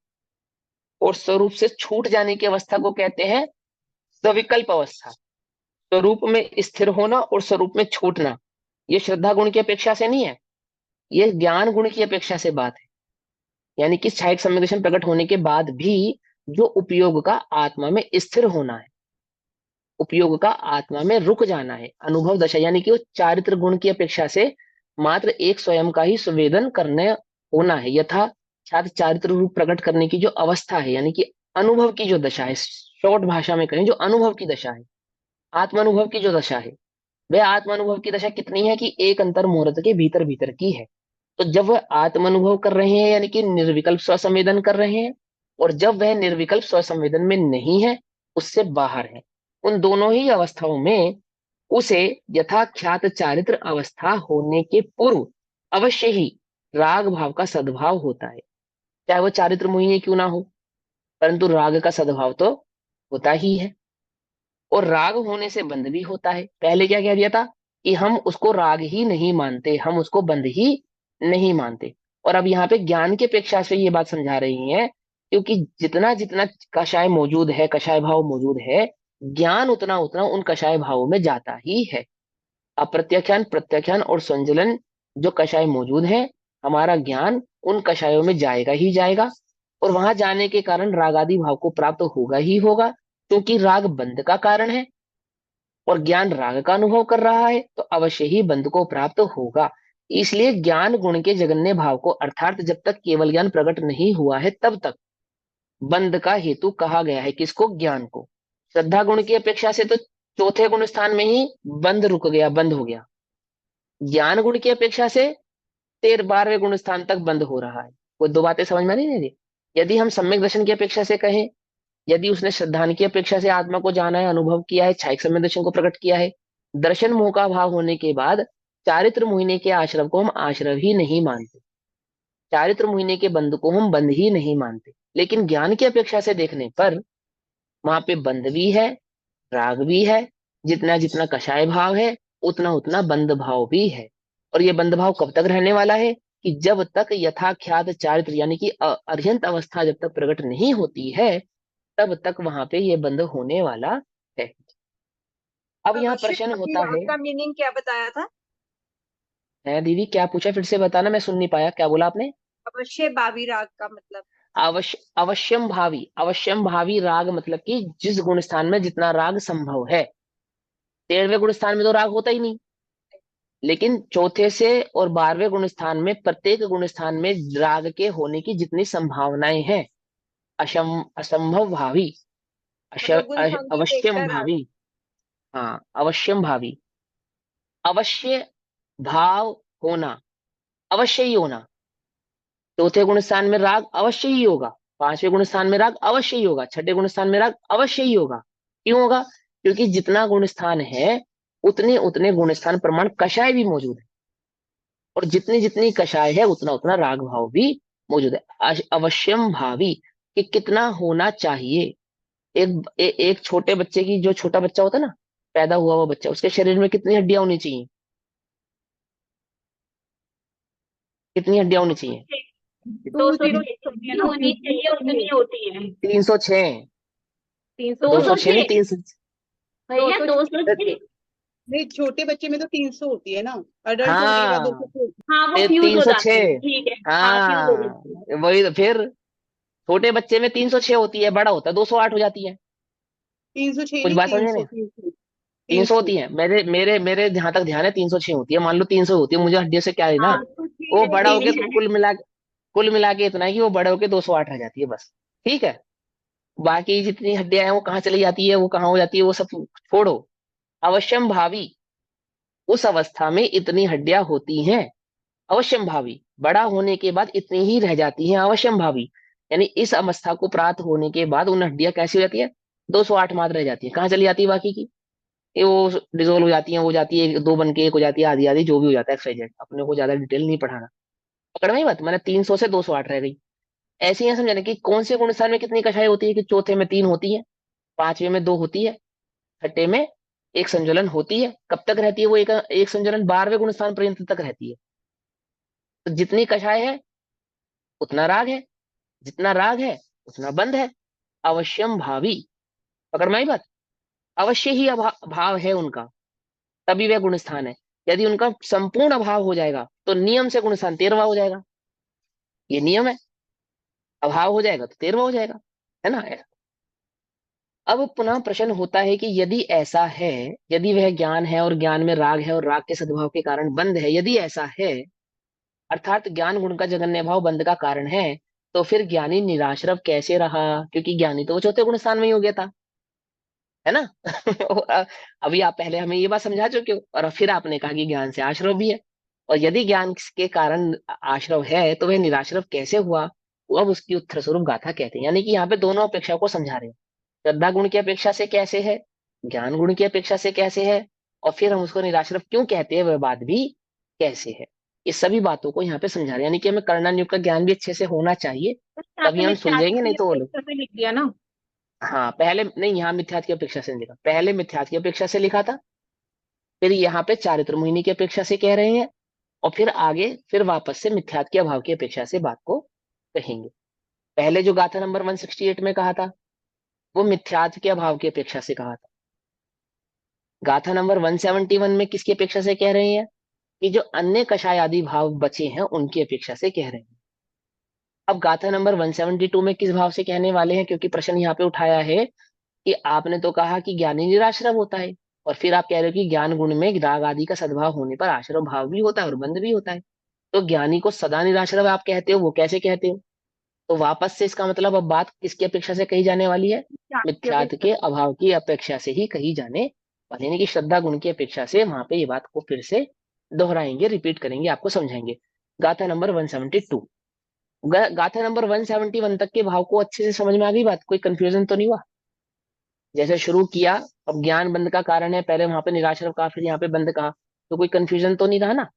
A: और स्वरूप से छूट जाने की अवस्था को कहते हैं सविकल्प अवस्था। स्वरूप में स्थिर होना और स्वरूप में छूटना, ये श्रद्धा गुण की अपेक्षा से नहीं है, ये ज्ञान गुण की अपेक्षा से बात है। यानी कि छायक सम्यक प्रकट होने के बाद भी जो उपयोग का आत्मा में स्थिर होना है, उपयोग का आत्मा में रुक जाना है, अनुभव दशा, यानी कि वो चारित्र गुण की अपेक्षा से मात्र एक स्वयं का ही संवेदन करने होना है, यथा छात्र चारित्र रूप प्रकट करने की जो अवस्था है, यानी कि अनुभव की जो दशा है, शॉर्ट भाषा में कहें जो अनुभव की दशा है, आत्मानुभव की जो दशा है, वह आत्मानुभव की दशा कितनी है? कि एक अंतर मुहूर्त के भीतर भीतर की है। तो जब वह आत्मानुभव कर रहे हैं, यानी कि निर्विकल्प स्वसंवेदन कर रहे हैं, और जब वह निर्विकल्प स्वसंवेदन में नहीं है, उससे बाहर है, उन दोनों ही अवस्थाओं में उसे यथाख्यात चारित्र अवस्था होने के पूर्व अवश्य ही राग भाव का सद्भाव होता है, चाहे वो चारित्र मोहिनी क्यों ना हो, परंतु राग का सद्भाव तो होता ही है। और राग होने से बंध भी होता है। पहले क्या कह दिया था? कि हम उसको राग ही नहीं मानते, हम उसको बंध ही नहीं मानते। और अब यहाँ पे ज्ञान की अपेक्षा से ये बात समझा रही हैं, क्योंकि जितना जितना कषाय मौजूद है, कषाय भाव मौजूद है, ज्ञान उतना उतना उन कषाय भावों में जाता ही है। अप्रत्याख्यान, प्रत्याख्यान और संजलन जो कषाय मौजूद है, हमारा ज्ञान उन कषायों में जाएगा ही जाएगा, और वहां जाने के कारण रागादि भाव को प्राप्त होगा ही होगा, क्योंकि राग बंध का कारण है और ज्ञान राग का अनुभव कर रहा है, तो अवश्य ही बंध को प्राप्त होगा। इसलिए ज्ञान गुण के जगन्य भाव को, अर्थात जब तक केवल ज्ञान प्रकट नहीं हुआ है तब तक बंध का हेतु कहा गया है। किसको? ज्ञान को। श्रद्धा गुण की अपेक्षा से तो चौथे गुण स्थान में ही बंध रुक गया, बंद हो गया। ज्ञान गुण की अपेक्षा से 13-12वें गुण स्थान तक बंद हो रहा है। वो दो बातें समझ में नहीं आ रही? यदि हम सम्यक दर्शन की अपेक्षा से कहें, यदि उसने श्रद्धान की अपेक्षा से आत्मा को जाना है, अनुभव किया है, छायक सम्यक दर्शन को प्रकट किया है, दर्शन मोह का भाव होने के बाद चारित्र मोहिनी के आश्रव को हम आश्रव ही नहीं मानते, चारित्र मोहिनी के बंध को हम बंध ही नहीं मानते। लेकिन ज्ञान की अपेक्षा से देखने पर वहां पे बंध भी है, राग भी है, जितना जितना कषाय भाव है उतना उतना बंध भाव भी है। और ये बंध भाव कब तक रहने वाला है? कि जब तक यथाख्यात चारित्र, यानी कि अर्हंत अवस्था जब तक प्रकट नहीं होती है, तब तक वहां पे ये बंद होने वाला है। अब यहाँ
E: अवश्य
A: प्रश्न
E: भावी
A: होता
E: राग
A: है।
E: का मीनिंग क्या बताया था?
A: है दीदी, क्या पूछा फिर से बताना, मैं सुन नहीं पाया, क्या बोला आपने?
E: अवश्य भावी राग का मतलब?
A: अवश्यम भावी राग मतलब कि जिस गुण स्थान में जितना राग संभव है। 13वें गुण स्थान में तो राग होता ही नहीं, लेकिन चौथे से और 12वें गुण स्थान में प्रत्येक गुण स्थान में राग के होने की जितनी संभावनाएं हैं, असंभव भावी,
E: मतलब गुण संख्या
A: अवश्यम
E: देखकर राग।
A: भावी। हाँ, अवश्यम भावी, अवश्य भाव होना, अवश्य ही होना। चौथे गुण स्थान में राग अवश्य ही होगा, 5वें गुण स्थान में राग अवश्य ही होगा, छठे गुण स्थान में राग अवश्य ही होगा। क्यों होगा? क्योंकि जितना गुण स्थान है उतने उतने गुण स्थान प्रमाण कषाय भी मौजूद है, और जितनी जितनी कषाय है उतना उतना राग भाव भी मौजूद है। अवश्यम भावी कि कितना होना चाहिए। एक छोटे बच्चे की, जो छोटा बच्चा होता है ना, पैदा हुआ हुआ बच्चा, उसके शरीर में कितनी हड्डियां होनी चाहिए? कितनी हड्डियां होनी चाहिए?
D: 200 होती है ना?
B: होनी चाहिए उतनी होती है।
A: 306।
D: 300
A: 206 नहीं,
B: 206
A: 300।
B: भैया,
D: 206
B: 206।
C: नहीं, छोटे बच्चे में तो 300 होती है ना, अडल्ट होने के बाद
A: हाँ,
C: 200।
B: हाँ, वो फ्यूज
A: तीन
B: हो
A: सौ
B: जाती है,
A: छह
B: ठीक है। हाँ, फ्यूज हो
A: हाँ,
B: जाती है।
A: वही तो फिर। छोटे बच्चे में 306 होती है, बड़ा होता है 208 हो जाती है।
C: 306
A: कुछ
C: नहीं,
A: बात समझे
C: 300,
A: नहीं?
C: 300,
A: 300
C: 300।
A: होती है, मेरे मेरे मेरे जहां तक ध्यान है 306 होती है। मान लो 300 होती है, मुझे हड्डियों से क्या लेना।
B: हाँ, तो ठीक
A: वो
B: है,
A: बड़ा
B: ये
A: होके
B: भी है।
A: कुल मिला के इतना है कि वो बड़े होके 208 रह जाती है बस। ठीक है। बाकी जितनी हड्डियां हैं वो कहाँ चली जाती है, वो कहाँ हो जाती है, वो सब छोड़ो। अवश्यम भावी, उस अवस्था में इतनी हड्डियां होती हैं। अवश्यम भावी, बड़ा होने के बाद इतनी ही रह जाती हैं अवश्यम भावी। यानी इस अवस्था को प्राप्त होने के बाद उन हड्डियां कैसी हो जाती है? 208 मात्र रह जाती है। कहाँ चली जाती है बाकी की? ये वो डिजोल्व हो जाती है, वो जाती है दो बन के एक हो जाती है, आधी आधी जो भी हो जाता है, एक्सवाइजेड, अपने को ज्यादा डिटेल नहीं पढ़ाना। पकड़ में ही बात, मैंने 300 से 208 रह गई। ऐसे ही समझाने की कौन से गुण स्थान में कितनी कक्षाएं होती है, कि चौथे में 3 होती है, 5वें में 2 होती है, छठे में एक संजुलन होती है। कब तक रहती है वो एक एक संजुलन? 12वें गुण स्थान पर्यंत तक रहती है। तो जितनी कक्षाएं है उतना राग है, जितना राग है उतना बंध है। अवश्यम भावी, पकड़ में आई बात? अवश्य ही भाव है उनका, तभी वह गुण स्थान है। यदि उनका संपूर्ण अभाव हो जाएगा तो नियम से गुण स्थान 13वां हो जाएगा। ये नियम है, अभाव हो जाएगा तो 13वां हो जाएगा, है ना? अब पुनः प्रश्न होता है कि यदि ऐसा है, यदि वह ज्ञान है और ज्ञान में राग है और राग के सद्भाव के कारण बंध है, यदि ऐसा है, अर्थात ज्ञान गुण का जगन्य भाव बंध का कारण है, तो फिर ज्ञानी निराश्रव कैसे रहा? क्योंकि ज्ञानी तो वो चौथे गुण स्थान में ही हो गया था, है ना? अभी आप पहले हमें ये बात समझा चुके हो, और फिर आपने कहा कि ज्ञान से आश्रव भी है। और यदि ज्ञान के कारण आश्रव है तो वह निराश्रव कैसे हुआ? वो अब उसकी उत्तर स्वरूप गाथा कहते हैं। यानी कि यहाँ पे दोनों अपेक्षा को समझा रहे हैं। श्रद्धा गुण की अपेक्षा से कैसे है, ज्ञान गुण की अपेक्षा से कैसे है, और फिर हम उसको निराश्रव क्यों कहते हैं वह बात भी कैसे है। ये सभी बातों को यहाँ पे समझा रहे हैं। यानी कि हमें कर्णानुयोग का ज्ञान भी अच्छे से होना चाहिए, तभी
D: आपने
A: हम सुलझेंगे, नहीं
D: मिथ्यात्व
A: तो वो
D: की
A: लोग।
D: अपेक्षा से लिख दिया ना?
A: हाँ, पहले नहीं, यहाँ मिथ्यात की अपेक्षा से नहीं लिखा, पहले मिथ्यात की अपेक्षा से लिखा था, फिर यहाँ पे चारित्र मोहिनी की अपेक्षा से कह रहे हैं, और फिर आगे फिर वापस से मिथ्यात के अभाव की अपेक्षा से बात को कहेंगे। पहले जो गाथा नंबर 168 में कहा था वो मिथ्यात के अभाव की अपेक्षा से कहा था। गाथा नंबर 171 में किसकी अपेक्षा से कह रहे हैं? कि जो अन्य कषाय आदि भाव बचे हैं उनकी अपेक्षा से कह रहे हैं। अब गाथा नंबर 172 में किस भाव से कहने वाले हैं? क्योंकि प्रश्न यहाँ पे उठाया है कि आपने तो कहा कि ज्ञानी निराश्रव होता है, और फिर आप कह रहे हो कि ज्ञान गुण में राग आदि का सद्भाव होने पर आश्रव भाव भी होता है और बंध भी होता है। तो ज्ञानी को सदा निराश्रव आप कहते हो, वो कैसे कहते हो? तो वापस से इसका मतलब अब बात किसकी अपेक्षा से कही जाने वाली है?
D: मिथ्यात्व की
A: मिथ्यात
D: अपेक्षा
A: के
D: से।
A: अभाव की अपेक्षा से ही कही जाने वाली, यानी कि श्रद्धा गुण की अपेक्षा से वहां पे ये बात को फिर से दोहराएंगे, रिपीट करेंगे, आपको समझाएंगे। गाथा नंबर 172, गाथा नंबर 171 तक के भाव को अच्छे से समझ में आ गई बात? कोई कंफ्यूजन तो नहीं हुआ? जैसे शुरू किया, अब ज्ञान बंद का कारण है, पहले वहां पे निराश्रव कहा, फिर यहाँ पे बंद कहा, तो कोई कंफ्यूजन तो नहीं रहा ना?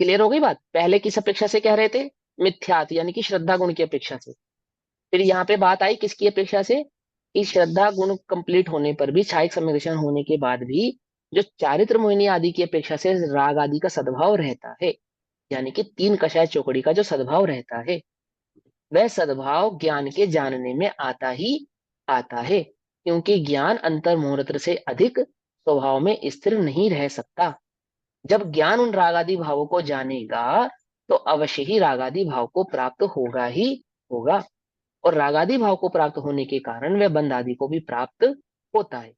A: क्लियर हो गई बात? पहले किस अपेक्षा से कह रहे थे? मिथ्यात यानी कि श्रद्धा गुण की अपेक्षा से। फिर यहाँ पे बात आई किसकी अपेक्षा से? कि श्रद्धा गुण कंप्लीट होने पर भी, छायिक सम्यक दर्शन होने के बाद भी, जो चारित्र मोहिनी आदि की अपेक्षा से राग आदि का सद्भाव रहता है, यानी कि 3 कषाय चौकड़ी का जो सद्भाव रहता है, वह सद्भाव ज्ञान के जानने में आता ही आता है, क्योंकि ज्ञान अंतर मुहूर्त से अधिक स्वभाव में स्थिर नहीं रह सकता। जब ज्ञान उन रागादि भावों को जानेगा तो अवश्य ही रागादि भाव को प्राप्त होगा ही होगा, और रागादि भाव को प्राप्त होने के कारण वह बंध आदि को भी प्राप्त होता है।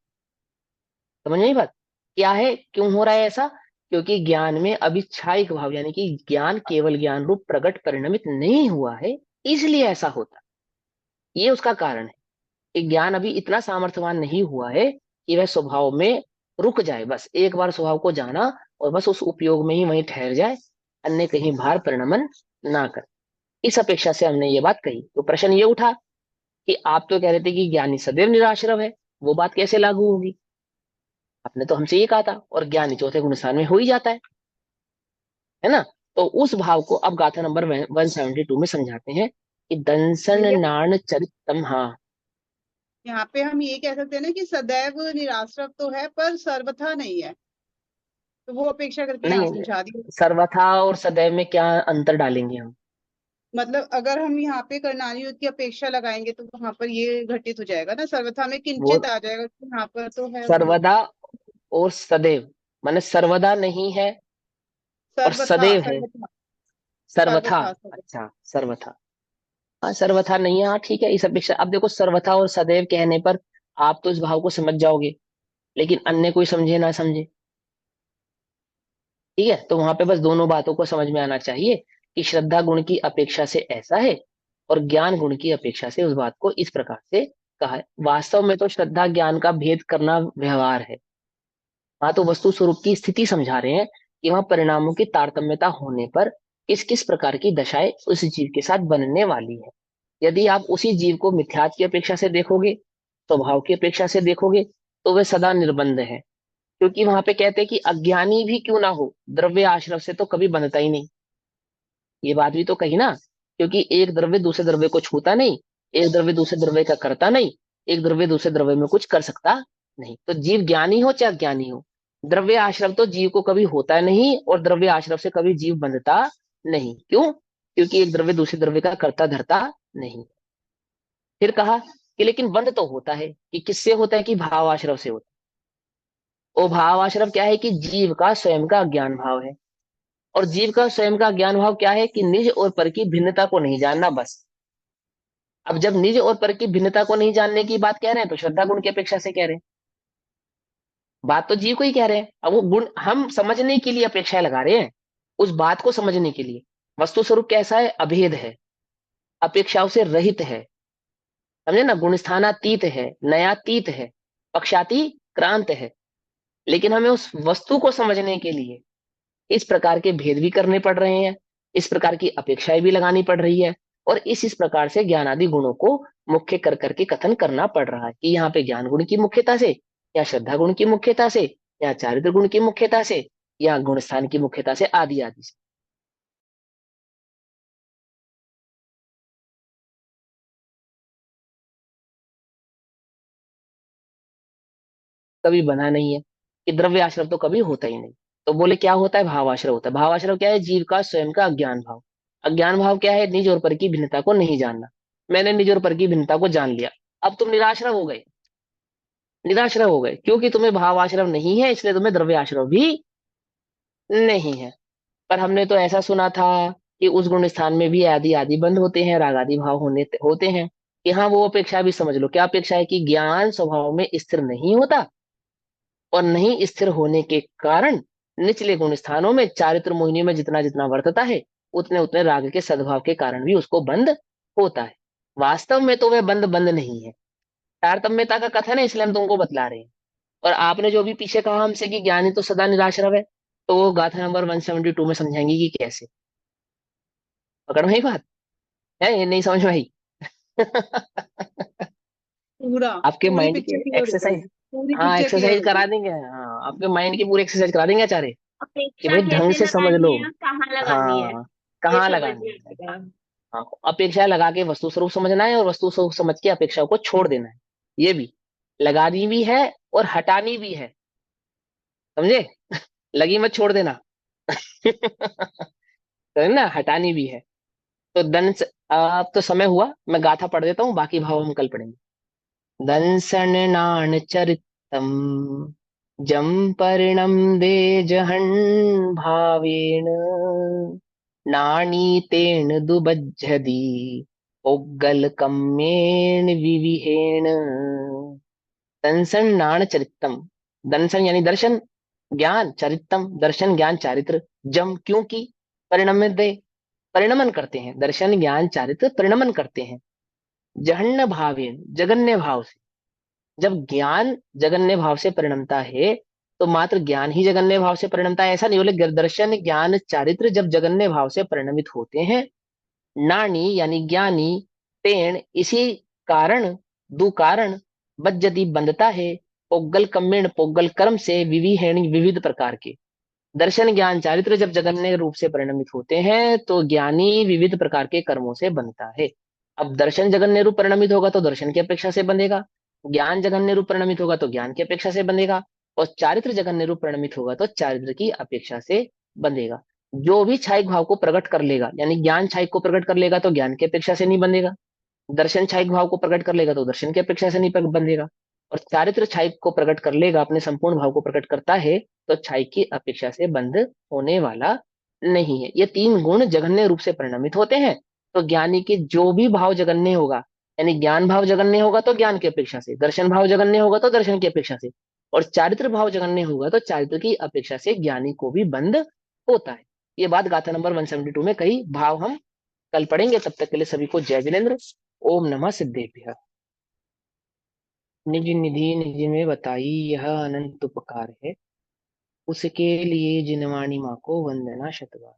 A: समझ में आई बात? क्या है, क्यों हो रहा है ऐसा? क्योंकि ज्ञान में अभी छायिक भाव यानी कि ज्ञान केवल ज्ञान रूप प्रकट परिणमित नहीं हुआ है, इसलिए ऐसा होता है। ये उसका कारण है कि ज्ञान अभी इतना सामर्थ्यवान नहीं हुआ है कि वह स्वभाव में रुक जाए, बस एक बार स्वभाव को जाना और बस उस उपयोग में ही वहीं ठहर जाए, अन्य कहीं बाहर परिणमन ना कर। इस अपेक्षा से हमने ये बात कही। तो प्रश्न ये उठा कि आप तो कह रहे थे कि ज्ञानी सदैव निराश्रव है, वो बात कैसे लागू होगी? आपने तो हमसे ये कहा था, और ज्ञानी चौथे गुण स्थान में हो ही जाता है ना? तो उस भाव को अब गाथा नंबर 172 में समझाते हैं कि दंसन
C: भैया
A: नाण चरितम। हाँ,
C: यहाँ पे हम ये कह सकते हैं ना कि सदैव निराश्रव तो है पर सर्वथा नहीं है, तो वो अपेक्षा करके यहाँ
A: नहीं,
C: समझा दिया।
A: सर्वथा और सदैव में क्या अंतर डालेंगे हम?
C: मतलब अगर हम यहाँ पे करणानी युद्ध की अपेक्षा लगाएंगे तो वहां पर ये घटित हो जाएगा ना, सर्वथा में
A: वो
C: किंचित आ जाएगा कि यहाँ पर तो है वो।
A: सर्वदा और सदैव, माने सर्वदा नहीं है और
C: सर्वथा
A: सदैव है।
C: सर्वथा
A: सर्वथा,
C: सर्वथा सर्वथा।
A: अच्छा सर्वथा। हाँ सर्वथा नहीं है, हाँ ठीक है। इस अपेक्षा, अब देखो सर्वथा और सदैव कहने पर आप तो इस भाव को समझ जाओगे, लेकिन अन्य कोई समझे ना समझे, ठीक है? तो वहां पे बस दोनों बातों को समझ में आना चाहिए कि श्रद्धा गुण की अपेक्षा से ऐसा है और ज्ञान गुण की अपेक्षा से उस बात को इस प्रकार से कहा है। वास्तव में तो श्रद्धा ज्ञान का भेद करना व्यवहार है। वहां तो वस्तु स्वरूप की स्थिति समझा रहे हैं कि वहां परिणामों की तारतम्यता होने पर किस किस प्रकार की दशाएं उस जीव के साथ बनने वाली है। यदि आप उसी जीव को मिथ्यात्व की अपेक्षा से देखोगे, स्वभाव की अपेक्षा से देखोगे, तो वह सदा निर्बंध है। क्योंकि वहां पे कहते हैं कि अज्ञानी भी क्यों ना हो, द्रव्य आश्रव से तो कभी बनता ही नहीं। ये बात भी तो कही ना, क्योंकि एक द्रव्य दूसरे द्रव्य को छूता नहीं, एक द्रव्य दूसरे द्रव्य का करता नहीं, एक द्रव्य दूसरे द्रव्य में कुछ कर सकता नहीं। तो जीव ज्ञानी हो चाहे अज्ञानी हो, द्रव्य आश्रव तो जीव को कभी होता नहीं, और द्रव्य आश्रव से कभी जीव बंधता नहीं। क्यों? क्योंकि एक द्रव्य दूसरे द्रव्य का करता धरता नहीं। फिर कहा कि लेकिन बंध तो होता है, कि किससे होता है? कि भाव आश्रव से होता है। और भाव आश्रव क्या है? कि जीव का स्वयं का ज्ञान भाव है। और जीव का स्वयं का ज्ञान भाव क्या है? कि निज और पर की भिन्नता को नहीं जानना, बस। अब जब निज और पर की भिन्नता को नहीं जानने की बात कह रहे हैं तो श्रद्धा गुण की अपेक्षा से कह रहे हैं। बात तो जीव को ही कह रहे हैं, अब वो गुण हम समझने के लिए अपेक्षाएं लगा रहे हैं, उस बात को समझने के लिए। वस्तु स्वरूप कैसा है? अभेद है, अपेक्षाओं से रहित है, समझे ना? गुणस्थानातीत है, नयातीत है, पक्षाती क्रांत है। लेकिन हमें उस वस्तु को समझने के लिए इस प्रकार के भेद भी करने पड़ रहे हैं, इस प्रकार की अपेक्षाएं भी लगानी पड़ रही है, और इस प्रकार से ज्ञान आदि गुणों को मुख्य कर करके कथन करना पड़ रहा है कि यहाँ पे ज्ञान गुण की मुख्यता से, या श्रद्धा गुण की मुख्यता से, या चारित्र गुण की मुख्यता से, या गुण स्थान की मुख्यता से, आदि आदि से। कभी बना नहीं है कि द्रव्य आश्रव तो कभी होता ही नहीं। तो बोले क्या होता है? भाव आश्रव होता है। भाव आश्रव क्या है? जीव का स्वयं का अज्ञान भाव। अज्ञान भाव क्या है? निज और पर की भिन्नता को नहीं जानना। मैंने निज और पर की भिन्नता को जान लिया, अब तुम निराश्रव हो गए। निराश्रव हो गए क्योंकि तुम्हें भाव आश्रव नहीं है, इसलिए तुम्हें द्रव्य आश्रव भी नहीं है। पर हमने तो ऐसा सुना था कि उस गुण स्थान में भी आदि आदि बंद होते हैं, राग आदि भाव होते हैं। कि हाँ, वो अपेक्षा भी समझ लो। क्या अपेक्षा है? कि ज्ञान स्वभाव में स्थिर नहीं होता, और नहीं स्थिर होने के कारण निचले गुण स्थानों में चारित्र मोहिनी में जितना जितना वर्तता है, उतने उतने राग के सद्भाव के कारण भी उसको बंद होता है। वास्तव में तो वह बंद बंद नहीं है। तारतम्यता का कथन है, इसलिए हम तुमको बतला रहे हैं। और आपने जो भी पीछे कहा हमसे कि ज्ञानी तो सदा निराश्रव है, तो वो गाथा नंबर 172 में समझाएंगे कि कैसे। पकड़ में ही बात है, ये नहीं समझ में आई?
C: पूरा
A: आपके
C: पूरी
A: माइंड
C: पिक्चर
A: की
C: क्लियर हो
A: एक्सरसाइज,
C: गई, पूरी
A: हाँ
C: पिक्चर क्लियर
A: एक्सरसाइज
C: हो
A: करा
C: गई।
A: देंगे। हाँ, आपके माइंड की पूरी एक्सरसाइज करा देंगे आचार्य, कि
B: अपेक्षा
A: भाई ढंग
B: कैसे
A: से समझ लो।
B: लगानी है, कहाँ लगानी है,
A: हाँ,
B: ये
A: कहाँ
B: समझ
A: लगानी
B: में
A: है।
B: आएगा।
A: हाँ, अपेक्षा लगा के वस्तु स्वरूप समझना है, और वस्तु स्वरूप समझ के अपेक्षाओं को छोड़ देना है। ये भी लगानी भी है और हटानी भी है, समझे? लगी मत छोड़ देना। समझे ना? हटानी भी है। तो अब तो समय हुआ, मैं गाथा पढ़ देता हूँ, बाकी भाव हम कल पढ़ेंगे। दंसन नाण चरितम जम परिणम दे जहन भावेन नाणीतेन दुबज्झति पोग्गल कम्मेन विविहेण। दंसन नाण चरितम, दंसन यानी दर्शन, ज्ञान, चरितम दर्शन ज्ञान चारित्र, जम क्योंकि, परिणमित दे परिणमन करते हैं, दर्शन ज्ञान चारित्र परिणमन करते हैं, जहन्न भावेन जगन्य भाव से। जब ज्ञान जगन्य भाव से परिणमता है तो मात्र ज्ञान ही जगन्य भाव से परिणमता है ऐसा नहीं, बोले दर्शन ज्ञान चारित्र जब जगन्य भाव से परिणमित होते हैं, नानी यानी ज्ञानी, तेण इसी कारण, दु कारण, बज्जति बंधता है, पोग्गल कम्मेण पोग्गल कर्म से, विविहेण विविध प्रकार के। दर्शन ज्ञान चारित्र जब जगन्य रूप से परिणमित होते हैं तो ज्ञानी विविध प्रकार के कर्मों से बनता है। अब दर्शन जगन्य रूप परिणमित होगा तो दर्शन की अपेक्षा से बंधेगा, ज्ञान जगन्य रूप परिणमित होगा तो ज्ञान की अपेक्षा से बंधेगा, और चारित्र जगन्य रूप परिणमित होगा तो चारित्र की अपेक्षा से बंधेगा। जो भी छायिक भाव को प्रकट कर लेगा, यानी ज्ञान छायिक को प्रकट कर लेगा तो ज्ञान की अपेक्षा से नहीं बंधेगा, दर्शन छायिक भाव को प्रकट कर लेगा तो दर्शन की अपेक्षा से नहीं बंधेगा, और चारित्र छायिक को प्रकट कर लेगा, अपने संपूर्ण भाव को प्रकट करता है तो छायिक की अपेक्षा से बंध होने वाला नहीं है। ये तीन गुण जगन्य रूप से परिणमित होते हैं, तो ज्ञानी के जो भी भाव जगन्य होगा, यानी ज्ञान भाव जगन्य होगा तो ज्ञान की अपेक्षा से, दर्शन भाव जगन्य होगा तो दर्शन की अपेक्षा से, और चारित्र भाव जगन्य होगा तो चारित्र की अपेक्षा से ज्ञानी को भी बंध होता है। ये बात गाथा नंबर 172 में कही, भाव हम कल पढ़ेंगे। तब तक के लिए सभी को जय जिनेन्द्र। ओम नमः सिद्धेभ्यः। निज निधि निज में बताई यह अनंत उपकार है, उसके लिए जिनवाणी माँ को वंदना शतबार।